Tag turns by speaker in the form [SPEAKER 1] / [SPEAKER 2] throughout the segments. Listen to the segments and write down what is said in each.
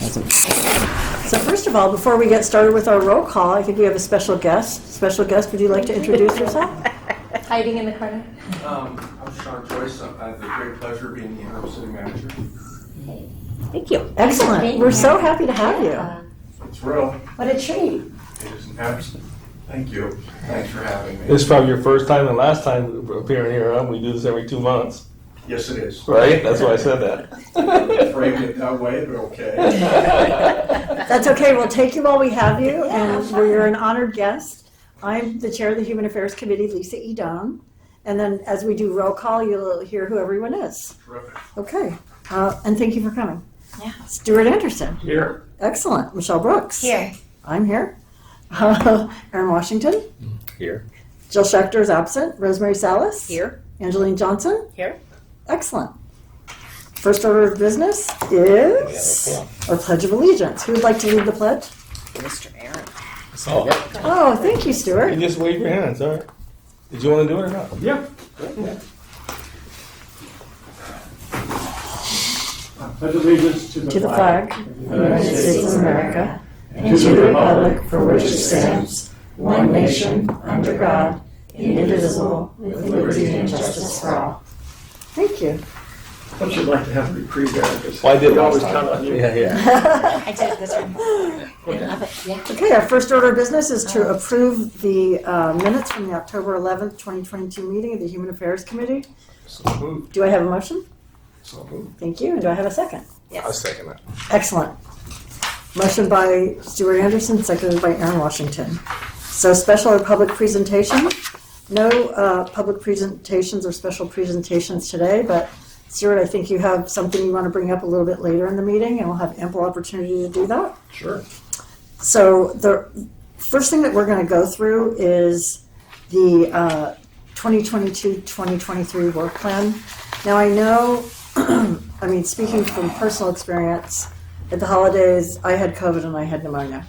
[SPEAKER 1] So first of all, before we get started with our roll call, I think we have a special guest. Special guest, would you like to introduce yourself?
[SPEAKER 2] Hiding in the corner.
[SPEAKER 3] I'm Sean Joyce. I have the great pleasure of being the interim city manager.
[SPEAKER 2] Thank you.
[SPEAKER 1] Excellent. We're so happy to have you.
[SPEAKER 3] It's real.
[SPEAKER 2] What a treat.
[SPEAKER 3] It is an absolute. Thank you. Thanks for having me.
[SPEAKER 4] This is probably your first time and last time appearing here, huh? We do this every 2 months,
[SPEAKER 3] Yes, it is.
[SPEAKER 4] right? That's why I said that.
[SPEAKER 3] Framed it that way, but okay.
[SPEAKER 1] That's okay. We'll take you while we have you, and you're an honored guest. I'm the chair of the Human Affairs Committee, Lisa E. Down. And then as we do roll call, you'll hear who everyone is.
[SPEAKER 3] Terrific.
[SPEAKER 1] Okay. And thank you for coming.
[SPEAKER 2] Yeah.
[SPEAKER 1] Stuart Anderson.
[SPEAKER 3] Here.
[SPEAKER 1] Excellent. Michelle Brooks.
[SPEAKER 2] Here.
[SPEAKER 1] I'm here. Aaron Washington.
[SPEAKER 4] Here.
[SPEAKER 1] Jill Schechter is absent. Rosemary Salas.
[SPEAKER 2] Here.
[SPEAKER 1] Angeline Johnson.
[SPEAKER 2] Here.
[SPEAKER 1] Excellent. First order of business is our Pledge of Allegiance. Who would like to lead the pledge?
[SPEAKER 2] Mr. Aaron.
[SPEAKER 4] Oh,
[SPEAKER 1] Oh, thank you, Stuart.
[SPEAKER 4] you just wave your hands, all right? Did you want to do it or not?
[SPEAKER 3] Yeah. Pledge allegiance
[SPEAKER 1] To the flag of the United States of America and to the republic for which it stands, one nation, under God, indivisible, with liberty and justice for all. Thank you.
[SPEAKER 5] I should like to have a reprieve there because
[SPEAKER 4] Well, I did
[SPEAKER 5] we
[SPEAKER 4] last
[SPEAKER 5] always
[SPEAKER 4] time.
[SPEAKER 5] count on you.
[SPEAKER 4] Yeah, yeah.
[SPEAKER 2] I did this one. I love it. Yeah.
[SPEAKER 1] Okay, our first order of business is to approve the minutes from the October 11th, 2022 meeting of the Human Affairs Committee.
[SPEAKER 4] So moved.
[SPEAKER 1] Do I have a motion?
[SPEAKER 4] So moved.
[SPEAKER 1] Thank you. And do I have a second?
[SPEAKER 4] I'll second that.
[SPEAKER 1] Excellent. Motion by Stuart Anderson, seconded by Aaron Washington. So special or public presentation? No public presentations or special presentations today, but Stuart, I think you have something you want to bring up a little bit later in the meeting, and we'll have ample opportunity to do that.
[SPEAKER 4] Sure.
[SPEAKER 1] So the first thing that we're going to go through is the 2022-2023 work plan. Now I know, I mean, speaking from personal experience, at the holidays, I had COVID and I had pneumonia.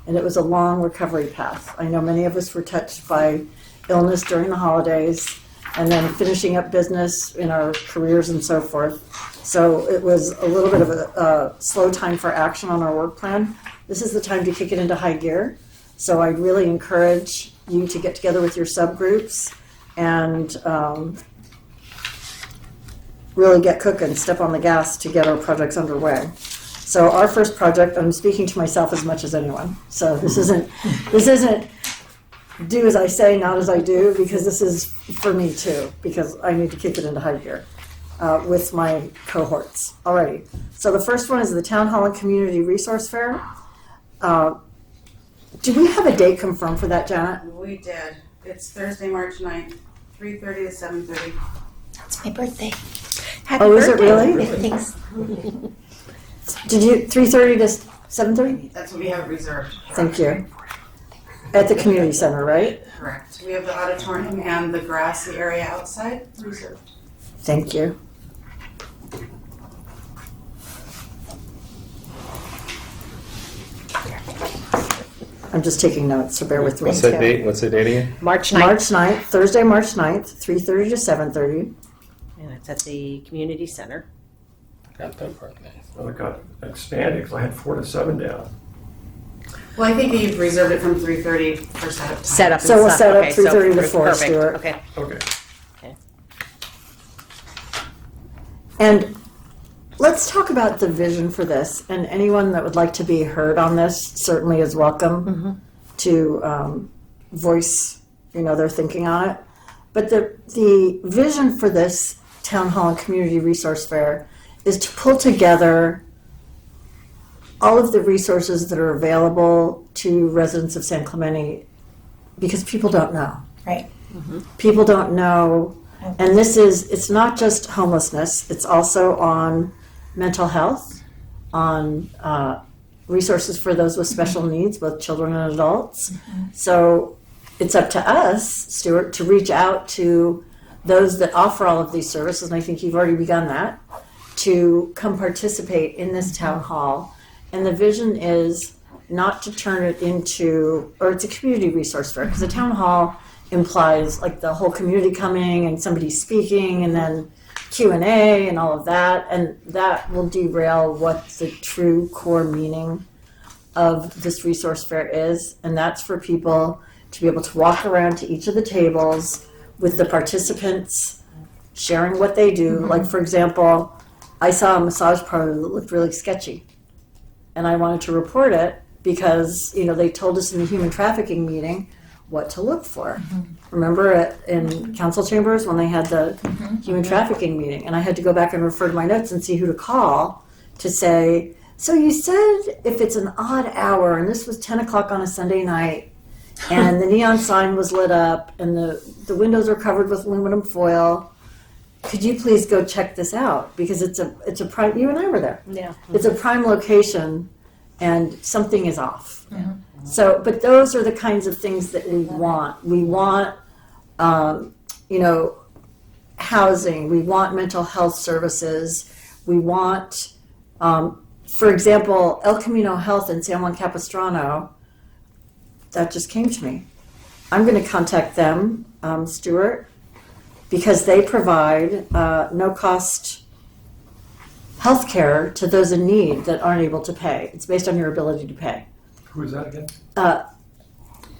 [SPEAKER 1] And it was a long recovery path. I know many of us were touched by illness during the holidays and then finishing up business in our careers and so forth. So it was a little bit of a slow time for action on our work plan. This is the time to kick it into high gear. So I'd really encourage you to get together with your subgroups and really get cooking, step on the gas to get our projects underway. So our first project, I'm speaking to myself as much as anyone. So this isn't do as I say, not as I do, because this is for me too, because I need to kick it into high gear with my cohorts. Alrighty. So the first one is the Town Hall and Community Resource Fair. Do we have a date confirmed for that, Janet?
[SPEAKER 6] We did. It's Thursday, March 9th, 3:30 to 7:30.
[SPEAKER 2] It's my birthday. Happy
[SPEAKER 1] Oh, is it
[SPEAKER 2] birthday.
[SPEAKER 1] really?
[SPEAKER 2] Thanks.
[SPEAKER 1] Did you 3:30 to 7:30?
[SPEAKER 6] That's what we have reserved.
[SPEAKER 1] Thank you. At the community center, right?
[SPEAKER 6] Correct. We have the auditorium and the grassy area outside reserved.
[SPEAKER 1] Thank you. I'm just taking notes, so bear with me.
[SPEAKER 4] What's that date? What's the date again?
[SPEAKER 2] March 9th.
[SPEAKER 1] March 9th, Thursday, March 9th, 3:30 to 7:30.
[SPEAKER 2] And it's at the community center.
[SPEAKER 4] Got that part nice.
[SPEAKER 5] Well, it got expanded because I had 4 to 7 down.
[SPEAKER 6] Well, I think that you've reserved it from 3:30 for setup time.
[SPEAKER 2] Set up.
[SPEAKER 1] So we'll set up
[SPEAKER 2] Okay, so
[SPEAKER 1] 3:30 to 4,
[SPEAKER 2] perfect.
[SPEAKER 1] Stuart.
[SPEAKER 2] Okay.
[SPEAKER 5] Okay.
[SPEAKER 1] And let's talk about the vision for this. And anyone that would like to be heard on this certainly is welcome to voice, their thinking on it. But the vision for this Town Hall and Community Resource Fair is to pull together all of the resources that are available to residents of San Clemente, because people don't know.
[SPEAKER 2] Right.
[SPEAKER 1] People don't know, and it's not just homelessness, it's also on mental health, on resources for those with special needs, both children and adults. So it's up to us, Stuart, to reach out to those that offer all of these services, and I think you've already begun that, to come participate in this town hall. And the vision is not to turn it into, or it's a community resource fair, because the town hall implies like the whole community coming and somebody speaking and then Q&A and all of that, and that will derail what the true core meaning of this resource fair is, and that's for people to be able to walk around to each of the tables with the participants sharing what they do. Like, for example, I saw a massage parlor that looked really sketchy, and I wanted to report it because, they told us in the human trafficking meeting what to look for. Remember in council chambers when they had the human trafficking meeting, and I had to go back and refer to my notes and see who to call to say, so you said if it's an odd hour, and this was 10 o'clock on a Sunday night, and the neon sign was lit up, and the windows are covered with aluminum foil, could you please go check this out? Because it's a prime, you and I were there.
[SPEAKER 2] Yeah.
[SPEAKER 1] It's a prime location, and something is off. So, but those are the kinds of things that we want. We want, housing. We want mental health services. We want, for example, El Camino Health in San Juan Capistrano. That just came to me. I'm going to contact them, Stuart, because they provide no-cost health care to those in need that aren't able to pay. It's based on your ability to pay.
[SPEAKER 5] Who is that again?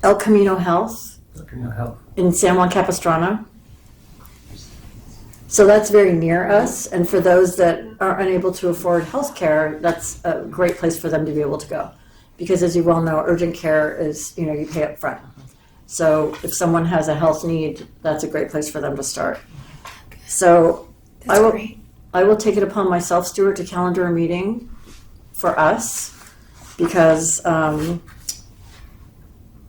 [SPEAKER 1] El Camino Health
[SPEAKER 5] Okay, now health.
[SPEAKER 1] in San Juan Capistrano. So that's very near us, and for those that are unable to afford health care, that's a great place for them to be able to go. Because as you well know, urgent care is, you pay up front. So if someone has a health need, that's a great place for them to start. So
[SPEAKER 7] That's great.
[SPEAKER 1] I will take it upon myself, Stuart, to calendar a meeting for us, because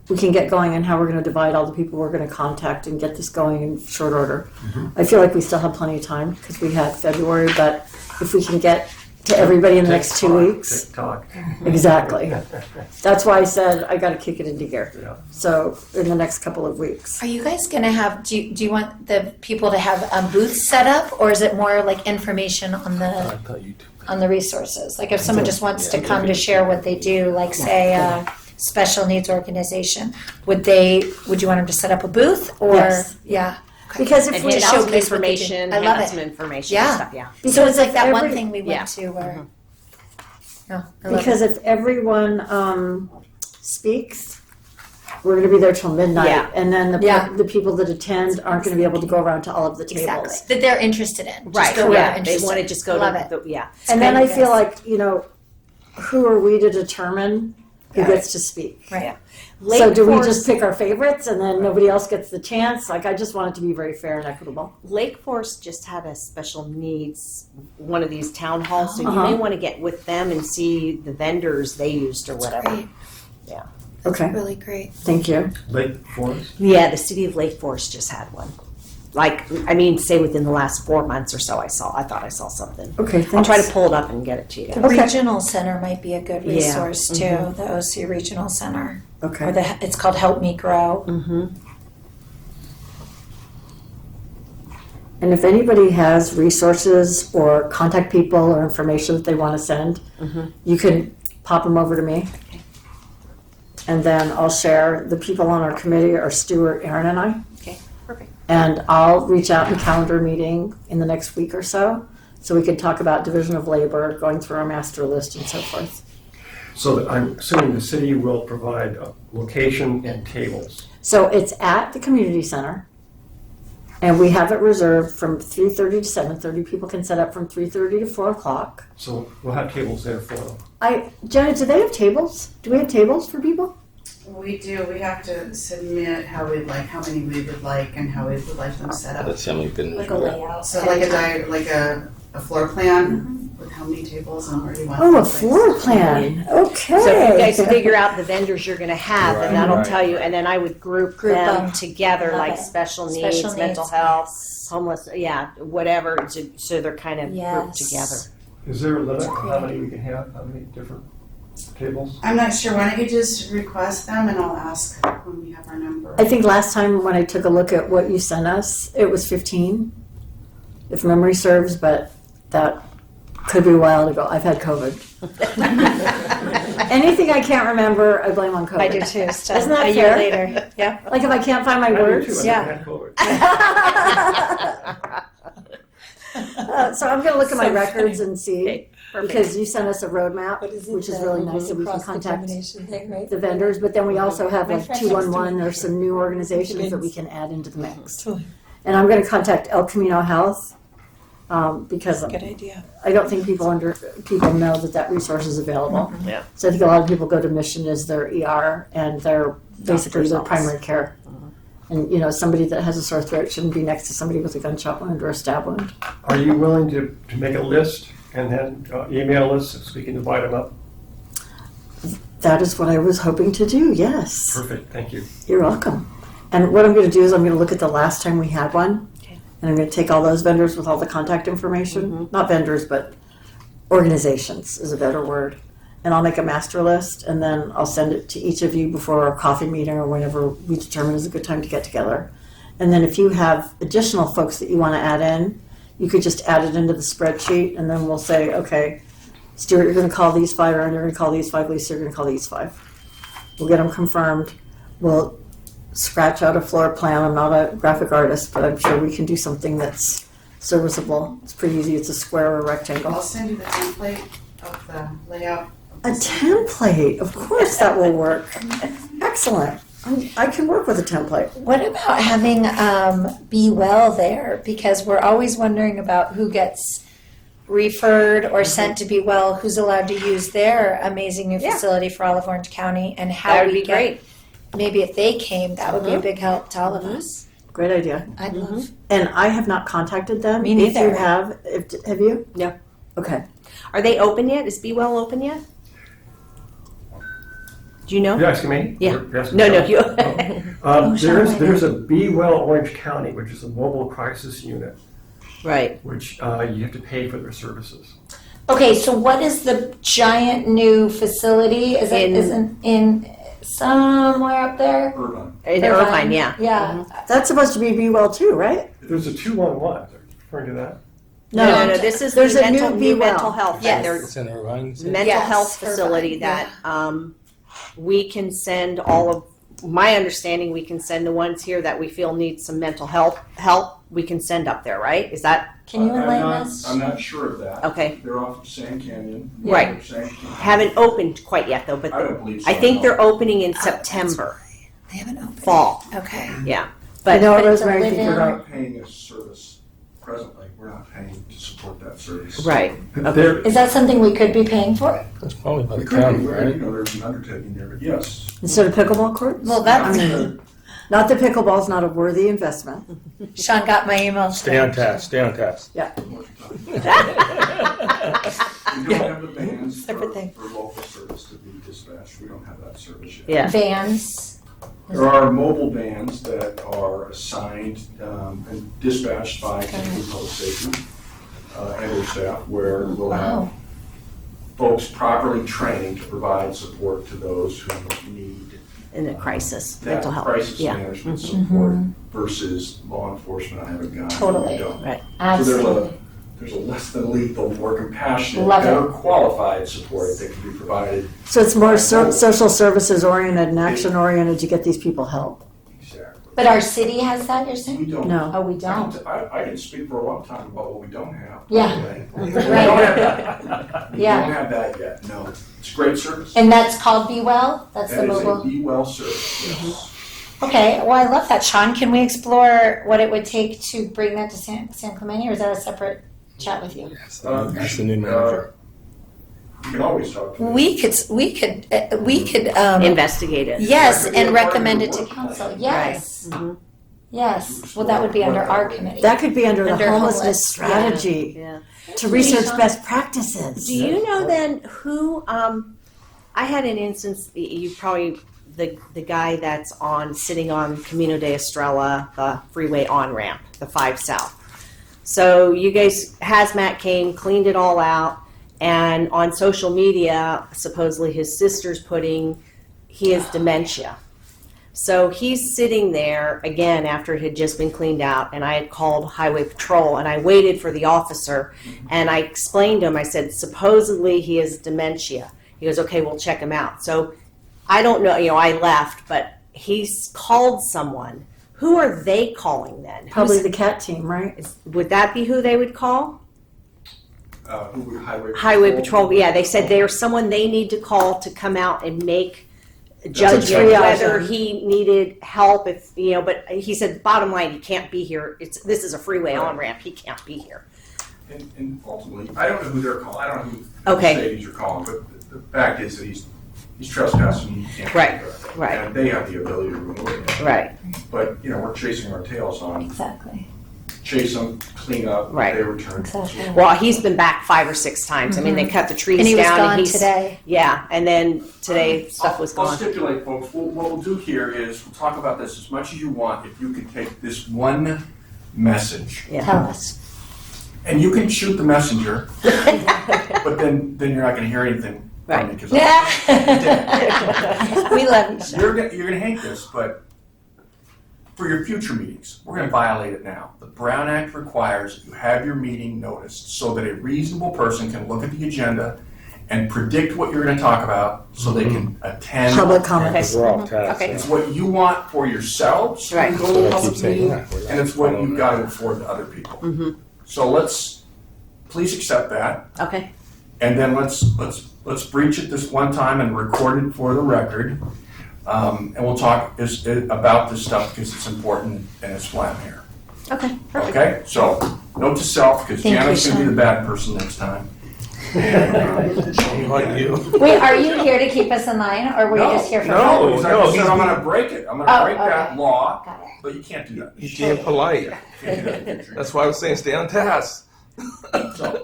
[SPEAKER 1] we can get going on how we're going to divide all the people we're going to contact and get this going in short order. I feel like we still have plenty of time because we had February, but if we can get to everybody in the next 2 weeks.
[SPEAKER 5] TikTok.
[SPEAKER 1] Exactly. That's why I said I got to kick it into gear.
[SPEAKER 5] Yeah.
[SPEAKER 1] So in the next couple of weeks.
[SPEAKER 7] Are you guys going to have, do you want the people to have a booth set up, or is it more like information on
[SPEAKER 4] I thought you too.
[SPEAKER 7] the resources? Like if someone just wants to come to share what they do, like say a special needs organization, would you want them to set up a booth or?
[SPEAKER 1] Yes.
[SPEAKER 7] Yeah.
[SPEAKER 1] Because if
[SPEAKER 2] And
[SPEAKER 1] we
[SPEAKER 2] hand out some
[SPEAKER 7] showcase what they do.
[SPEAKER 2] information,
[SPEAKER 7] I
[SPEAKER 2] hand
[SPEAKER 7] love
[SPEAKER 2] out
[SPEAKER 7] it.
[SPEAKER 2] some information
[SPEAKER 7] Yeah.
[SPEAKER 2] and stuff, yeah.
[SPEAKER 7] So it's like that one
[SPEAKER 1] every-
[SPEAKER 7] thing we went
[SPEAKER 2] Yeah.
[SPEAKER 7] to where. No, I love
[SPEAKER 1] Because
[SPEAKER 7] it.
[SPEAKER 1] if everyone speaks, we're going to be there till midnight,
[SPEAKER 2] Yeah.
[SPEAKER 1] and then
[SPEAKER 7] Yeah.
[SPEAKER 1] the people that attend aren't going to be able to go around to all of the tables.
[SPEAKER 7] Exactly. That they're interested in. Just
[SPEAKER 2] Right,
[SPEAKER 7] go where
[SPEAKER 2] yeah,
[SPEAKER 7] they're
[SPEAKER 2] they
[SPEAKER 7] interested.
[SPEAKER 2] want to just go
[SPEAKER 7] Love
[SPEAKER 2] to,
[SPEAKER 7] it.
[SPEAKER 2] yeah.
[SPEAKER 1] And then I
[SPEAKER 7] Great.
[SPEAKER 1] feel like, who are we to determine who
[SPEAKER 7] Yeah.
[SPEAKER 1] gets to speak?
[SPEAKER 7] Right.
[SPEAKER 1] So do we
[SPEAKER 2] Forest-
[SPEAKER 1] just pick our favorites and then nobody else gets the chance? Like, I just want it to be very fair and equitable.
[SPEAKER 2] Lake Forest just had a special needs, one of these town halls, so you
[SPEAKER 1] Uh-huh.
[SPEAKER 2] may want to get with them and see the vendors they used or whatever.
[SPEAKER 7] Great.
[SPEAKER 2] Yeah.
[SPEAKER 1] Okay,
[SPEAKER 7] Really great.
[SPEAKER 1] thank you.
[SPEAKER 5] Lake Forest.
[SPEAKER 2] Yeah, the city of Lake Forest just had one. Say within the last 4 months or so, I thought I saw something.
[SPEAKER 1] Okay, thanks.
[SPEAKER 2] I'll try to pull it up and get it to you.
[SPEAKER 7] The
[SPEAKER 1] Okay.
[SPEAKER 7] regional center might be a good
[SPEAKER 2] Yeah.
[SPEAKER 7] resource too. The OC Regional Center, or
[SPEAKER 1] Okay.
[SPEAKER 7] it's called Help Me Grow.
[SPEAKER 2] Mm-hmm.
[SPEAKER 1] And if anybody has resources or contact people or information that they want to send,
[SPEAKER 2] Mhm.
[SPEAKER 1] you can pop them over to me. And then I'll share. The people on our committee are Stuart, Aaron, and I.
[SPEAKER 2] Okay, perfect.
[SPEAKER 1] And I'll reach out and calendar a meeting in the next week or so we can talk about division of labor, going through our master list and so forth.
[SPEAKER 5] So I'm assuming the city will provide a location and tables.
[SPEAKER 1] So it's at the community center. And we have it reserved from 3:30 to 7:30. People can set up from 3:30 to 4 o'clock.
[SPEAKER 5] So we'll have tables there for them.
[SPEAKER 1] Jenna, do they have tables? Do we have tables for people?
[SPEAKER 6] We do, we have to submit how many we would like and how we would like them set up.
[SPEAKER 4] That's how many been.
[SPEAKER 7] Like a layout.
[SPEAKER 6] So like a floor plan with how many tables and where do you want
[SPEAKER 1] Oh,
[SPEAKER 6] them
[SPEAKER 1] a
[SPEAKER 6] placed.
[SPEAKER 1] floor plan. Okay.
[SPEAKER 2] So if you guys figure out the vendors you're going to have,
[SPEAKER 4] Right,
[SPEAKER 2] and that'll
[SPEAKER 4] right.
[SPEAKER 2] tell you, and then I would group
[SPEAKER 7] Group
[SPEAKER 2] them
[SPEAKER 7] them.
[SPEAKER 2] together,
[SPEAKER 7] Love
[SPEAKER 2] like
[SPEAKER 7] it.
[SPEAKER 2] special needs,
[SPEAKER 7] Special
[SPEAKER 2] mental
[SPEAKER 7] needs,
[SPEAKER 2] health,
[SPEAKER 7] yes.
[SPEAKER 2] homeless, whatever, so they're kind of grouped
[SPEAKER 7] Yes.
[SPEAKER 2] together.
[SPEAKER 5] Is there a limit on how many we can have? How many different tables?
[SPEAKER 6] I'm not sure, why don't you just request them and I'll ask when we have our number.
[SPEAKER 1] I think last time when I took a look at what you sent us, it was 15, if memory serves, but that could be a while ago. I've had COVID. Anything I can't remember, I blame on COVID.
[SPEAKER 7] I do too. Still,
[SPEAKER 1] Isn't that
[SPEAKER 7] a year
[SPEAKER 1] fair?
[SPEAKER 7] later. Yeah.
[SPEAKER 1] Like if I can't find my
[SPEAKER 5] I do
[SPEAKER 1] words.
[SPEAKER 5] too, I
[SPEAKER 7] Yeah.
[SPEAKER 5] had COVID.
[SPEAKER 1] So I'm gonna look at my
[SPEAKER 7] So
[SPEAKER 1] records
[SPEAKER 7] funny.
[SPEAKER 1] and see,
[SPEAKER 2] Okay, perfect.
[SPEAKER 1] because you sent us a roadmap, which is really nice, that we can contact the vendors, but then we also have like 211, there's some new organizations that we can add into the mix. And I'm gonna contact El Camino Health, because
[SPEAKER 7] Good idea.
[SPEAKER 1] I don't think people know that resource is available.
[SPEAKER 2] Yeah.
[SPEAKER 1] So I think a lot of people go to Mission as their ER and their basically
[SPEAKER 2] Doctor's
[SPEAKER 1] their
[SPEAKER 2] office.
[SPEAKER 1] primary care. And somebody that has a sore throat shouldn't be next to somebody with a gunshot wound or a stab wound.
[SPEAKER 5] Are you willing to make a list and then email us so we can divide them up?
[SPEAKER 1] That is what I was hoping to do. Yes,
[SPEAKER 5] Perfect, thank you.
[SPEAKER 1] you're welcome. And what I'm going to do is I'm going to look at the last time we had one,
[SPEAKER 2] Okay.
[SPEAKER 1] and I'm going to take all those vendors with all the contact information. Not vendors, but organizations is a better word. And I'll make a master list, and then I'll send it to each of you before our coffee meeting or whenever we determine is a good time to get together. And then if you have additional folks that you want to add in, you could just add it into the spreadsheet, and then we'll say, okay, Stuart, you're going to call these 5, Aaron, you're going to call these 5, Lisa, you're going to call these 5. We'll get them confirmed. We'll scratch out a floor plan. I'm not a graphic artist, but I'm sure we can do something that's serviceable. It's pretty easy. It's a square or a rectangle.
[SPEAKER 6] I'll send you the template of the layout.
[SPEAKER 1] A template, of course that will work. Excellent. I can work with a template.
[SPEAKER 7] What about having Be Well there? Because we're always wondering about who gets referred or sent to Be Well, who's allowed to use their amazing new
[SPEAKER 2] Yeah.
[SPEAKER 7] facility for all of Orange County, and how
[SPEAKER 2] That would
[SPEAKER 7] we
[SPEAKER 2] be
[SPEAKER 7] get.
[SPEAKER 2] great.
[SPEAKER 7] Maybe if they came, that would be a big help to all of us.
[SPEAKER 1] Great idea.
[SPEAKER 7] I'd love.
[SPEAKER 1] And I have not contacted them.
[SPEAKER 7] Me
[SPEAKER 1] If
[SPEAKER 7] neither.
[SPEAKER 1] you have, have you?
[SPEAKER 2] No.
[SPEAKER 1] Okay.
[SPEAKER 2] Are they open yet? Is Be Well open yet? Do you know?
[SPEAKER 5] You're asking me?
[SPEAKER 2] Yeah.
[SPEAKER 5] You're asking
[SPEAKER 2] No, no,
[SPEAKER 5] Sean?
[SPEAKER 2] you.
[SPEAKER 5] There's a Be Well Orange County, which is a mobile crisis unit,
[SPEAKER 2] Right.
[SPEAKER 5] which you have to pay for their services.
[SPEAKER 7] Okay, so what is the giant new facility? Is it
[SPEAKER 2] In-
[SPEAKER 7] isn't in somewhere up there?
[SPEAKER 3] Irvine.
[SPEAKER 2] In Irvine, yeah.
[SPEAKER 7] Yeah.
[SPEAKER 1] That's supposed to be Well too, right?
[SPEAKER 5] There's a 211, are you referring to that?
[SPEAKER 2] No, no, this is
[SPEAKER 1] There's
[SPEAKER 2] the
[SPEAKER 1] a new
[SPEAKER 2] mental,
[SPEAKER 1] Be
[SPEAKER 2] new
[SPEAKER 1] Well.
[SPEAKER 2] mental health.
[SPEAKER 7] Yes.
[SPEAKER 2] Their
[SPEAKER 4] It's in Irvine. you said?
[SPEAKER 2] mental
[SPEAKER 7] Yes,
[SPEAKER 2] health facility
[SPEAKER 7] Irvine,
[SPEAKER 2] that we can send all of, my understanding, we can send the ones here that we feel need some mental health help, we can send up there, right? Is that,
[SPEAKER 7] Can you
[SPEAKER 3] I'm
[SPEAKER 7] enlighten
[SPEAKER 3] not-
[SPEAKER 7] us?
[SPEAKER 3] I'm not sure of that.
[SPEAKER 2] okay.
[SPEAKER 3] They're off of Sand Canyon.
[SPEAKER 2] Right.
[SPEAKER 3] Sand Canyon.
[SPEAKER 2] Haven't opened quite yet though, but
[SPEAKER 3] I don't believe so.
[SPEAKER 2] I think
[SPEAKER 3] no.
[SPEAKER 2] they're opening in September,
[SPEAKER 7] They haven't opened.
[SPEAKER 2] fall,
[SPEAKER 7] Okay.
[SPEAKER 2] yeah.
[SPEAKER 1] I
[SPEAKER 2] But
[SPEAKER 1] know,
[SPEAKER 7] but it's a
[SPEAKER 1] Rosemary, I think
[SPEAKER 7] live-in.
[SPEAKER 1] you're
[SPEAKER 3] We're
[SPEAKER 1] right.
[SPEAKER 3] not paying a service presently. We're not paying to support that service.
[SPEAKER 2] Right.
[SPEAKER 5] There,
[SPEAKER 7] Is that something we could be paying for?
[SPEAKER 4] It's probably by
[SPEAKER 3] We
[SPEAKER 4] the
[SPEAKER 3] could,
[SPEAKER 4] county,
[SPEAKER 3] you
[SPEAKER 4] right?
[SPEAKER 3] know, there's an undertaking there, but yes.
[SPEAKER 1] Instead of pickleball courts?
[SPEAKER 7] Well, that's-
[SPEAKER 1] I mean, not that pickleball's not a worthy investment.
[SPEAKER 7] Sean got my email.
[SPEAKER 4] Stay on task, stay on task.
[SPEAKER 3] We don't have the bands
[SPEAKER 7] Separate thing.
[SPEAKER 3] for local service to be dispatched. We don't have that service yet.
[SPEAKER 2] Yeah.
[SPEAKER 7] Vans.
[SPEAKER 3] There are mobile vans that are assigned and dispatched by Kansas Public Safety and their staff, where we'll have
[SPEAKER 7] Wow.
[SPEAKER 3] folks properly trained to provide support to those who need
[SPEAKER 2] in a crisis,
[SPEAKER 3] that
[SPEAKER 2] mental health,
[SPEAKER 3] crisis
[SPEAKER 2] yeah.
[SPEAKER 3] management support versus law enforcement. I have a gun.
[SPEAKER 7] Totally.
[SPEAKER 3] We don't.
[SPEAKER 2] Right.
[SPEAKER 3] So
[SPEAKER 7] Absolutely.
[SPEAKER 3] there's a less than lethal, more compassionate,
[SPEAKER 7] Love it.
[SPEAKER 3] better qualified support that can be provided.
[SPEAKER 1] So it's more social services oriented and action oriented to get these people help.
[SPEAKER 3] Exactly.
[SPEAKER 7] But our city has that, you're saying?
[SPEAKER 3] We don't.
[SPEAKER 1] No.
[SPEAKER 7] Oh, we don't.
[SPEAKER 3] I can speak for a long time about what we don't have.
[SPEAKER 7] Yeah.
[SPEAKER 3] We
[SPEAKER 7] Right.
[SPEAKER 3] don't have that. We
[SPEAKER 7] Yeah.
[SPEAKER 3] don't have that yet, no. It's a great service.
[SPEAKER 7] And that's called Be Well? That's the
[SPEAKER 3] That is a
[SPEAKER 7] mobile?
[SPEAKER 3] Be Well service, yes.
[SPEAKER 7] Okay, well, I love that. Sean, can we explore what it would take to bring that to San Clemente, or is that a separate chat with you?
[SPEAKER 4] That's the new manager.
[SPEAKER 3] You can always talk to me.
[SPEAKER 7] We could,
[SPEAKER 2] Investigate it.
[SPEAKER 7] yes,
[SPEAKER 3] That could be
[SPEAKER 7] and
[SPEAKER 3] a part of
[SPEAKER 7] recommend
[SPEAKER 3] the
[SPEAKER 7] it to
[SPEAKER 3] work
[SPEAKER 7] council,
[SPEAKER 3] plan.
[SPEAKER 7] yes.
[SPEAKER 2] Mhm.
[SPEAKER 7] Yes, well, that would be under our committee.
[SPEAKER 1] That could be under the
[SPEAKER 7] Under
[SPEAKER 1] homelessness
[SPEAKER 7] homeless, yeah.
[SPEAKER 1] strategy
[SPEAKER 2] Yeah.
[SPEAKER 1] to research best practices.
[SPEAKER 2] Do you know then who, I had an instance, you probably, the guy that's sitting on Camino de Estrella, the freeway on-ramp, the 5 South. So you guys, Hazmat came, cleaned it all out, and on social media, supposedly his sister's he has dementia. So he's sitting there again after it had just been cleaned out, and I had called Highway Patrol, and I waited for the officer, and I explained to him, I said, supposedly he has dementia. He goes, okay, we'll check him out. So I don't know, I left, but he's called someone Who are they calling then?
[SPEAKER 1] Probably the CAT team, right?
[SPEAKER 2] Would that be who they would call?
[SPEAKER 3] Who would
[SPEAKER 2] Highway Patrol. Yeah, they said there's someone they need to call to come out and make a
[SPEAKER 3] That's
[SPEAKER 2] judgment
[SPEAKER 1] triage
[SPEAKER 2] whether
[SPEAKER 1] him.
[SPEAKER 2] he needed help. If but he said bottom line, he can't be here. This is a freeway
[SPEAKER 3] Right.
[SPEAKER 2] on ramp. He can't be here.
[SPEAKER 3] And ultimately, I don't know who they're calling. I don't know who
[SPEAKER 2] Okay.
[SPEAKER 3] Mercedes are calling, but the fact is that he's trespassing. He can't
[SPEAKER 2] Right,
[SPEAKER 3] do that.
[SPEAKER 2] right.
[SPEAKER 3] And they have the ability to remove him.
[SPEAKER 2] Right.
[SPEAKER 3] But we're chasing our tails on
[SPEAKER 7] Exactly.
[SPEAKER 3] chase them, clean up,
[SPEAKER 2] Right.
[SPEAKER 3] they return.
[SPEAKER 7] Exactly.
[SPEAKER 2] Well, he's been back 5 or 6 times. I mean, they cut the trees
[SPEAKER 7] And he was
[SPEAKER 2] down.
[SPEAKER 7] gone
[SPEAKER 2] he's,
[SPEAKER 7] today.
[SPEAKER 2] Yeah, and then today stuff was
[SPEAKER 8] I'll
[SPEAKER 2] gone.
[SPEAKER 8] stipulate, folks, what we'll do here is, we'll talk about this as much as you want, if you could take this one message,
[SPEAKER 2] Yeah.
[SPEAKER 7] Tell us.
[SPEAKER 8] and you can shoot the messenger, but then you're not gonna hear anything from me, 'cause
[SPEAKER 7] We love each other.
[SPEAKER 8] you're gonna hate this, but for your future meetings, we're gonna violate it now. The Brown Act requires you have your meeting noticed so that a reasonable person can look at the agenda and predict what you're gonna talk about, so they can attend.
[SPEAKER 1] Public comments.
[SPEAKER 4] We're off task.
[SPEAKER 2] Okay.
[SPEAKER 8] It's what you want for yourselves when you
[SPEAKER 2] Right.
[SPEAKER 8] go to a
[SPEAKER 4] So I
[SPEAKER 8] public
[SPEAKER 4] keep saying
[SPEAKER 8] meeting,
[SPEAKER 4] that.
[SPEAKER 8] and it's what you've got to afford to other people. So please accept that,
[SPEAKER 2] Okay.
[SPEAKER 8] and then let's breach it this one time and record it for the record. And we'll talk about this stuff because it's important and it's why I'm here.
[SPEAKER 2] Okay. Perfect.
[SPEAKER 8] Okay? So, note to self, because
[SPEAKER 7] Thank you,
[SPEAKER 8] Janet's going to be
[SPEAKER 7] Sean.
[SPEAKER 8] the bad person next time. And,
[SPEAKER 4] Like you.
[SPEAKER 7] Wait, are you here to keep us in line, or were you just here for?
[SPEAKER 4] no.
[SPEAKER 7] fun?
[SPEAKER 8] because I
[SPEAKER 4] no,
[SPEAKER 8] just said
[SPEAKER 4] he's-
[SPEAKER 8] I'm going to break it. I'm going to
[SPEAKER 7] Oh,
[SPEAKER 8] break that
[SPEAKER 7] okay.
[SPEAKER 8] law,
[SPEAKER 7] Got it.
[SPEAKER 8] but you can't do that.
[SPEAKER 4] He's being polite.
[SPEAKER 8] Can't do that in the future.
[SPEAKER 4] That's why I was saying stay on task.
[SPEAKER 8] So,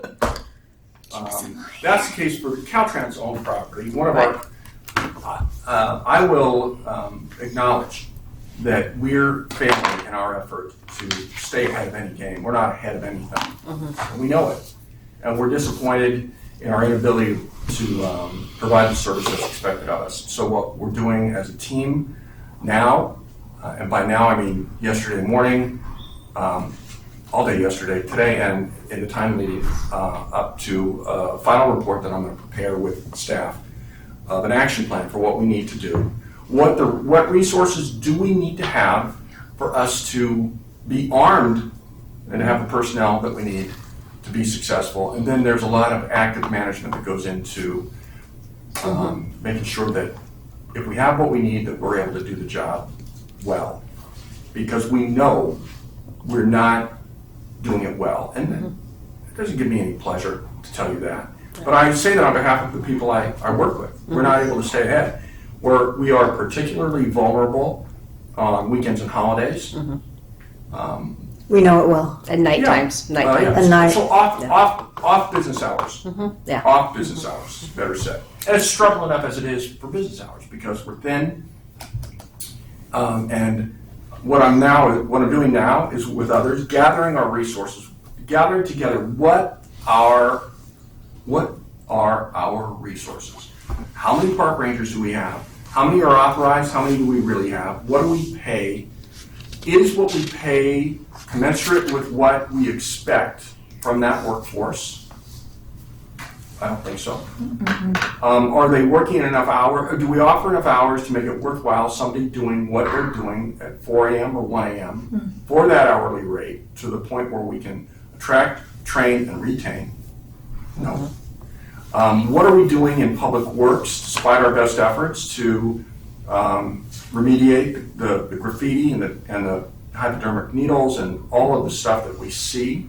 [SPEAKER 8] that's the case for Caltrans owned property. One of our, I will acknowledge that we're failing in our effort to stay ahead of any game. We're not ahead of anything. We know it. And we're disappointed in our inability to provide the service that's expected of us. So what we're doing as a team now, and by now I mean yesterday morning, all day yesterday, today, and in the time leading up to a final report that I'm going to prepare with staff of an action plan for what we need to do. What resources do we need to have for us to be armed and to have the personnel that we need to be successful? And then there's a lot of active management that goes into making sure that if we have what we need, that we're able to do the job well. Because we know we're not doing it well. And it doesn't give me any pleasure to tell you that. But I say that on behalf of the people I work with. We're not able to stay ahead. We are particularly vulnerable on weekends and holidays.
[SPEAKER 1] We know it well.
[SPEAKER 2] And night times. Night times.
[SPEAKER 1] And night.
[SPEAKER 8] So off business hours.
[SPEAKER 2] Yeah.
[SPEAKER 8] Off business hours, better said. And it's struggle enough as it is for business hours because we're thin. And what I'm doing now is with others, gathering our resources, gathering together what are our resources. How many park rangers do we have? How many are authorized? How many do we really have? What do we pay? Is what we pay commensurate with what we expect from that workforce? I don't think so. Are they working enough hours? Do we offer enough hours to make it worthwhile somebody doing what they're doing at 4 a.m. or 1 a.m. for that hourly rate to the point where we can attract, train, and retain? No. What are we doing in public works, despite our best efforts, to remediate the graffiti and the hypodermic needles and all of the stuff that we see?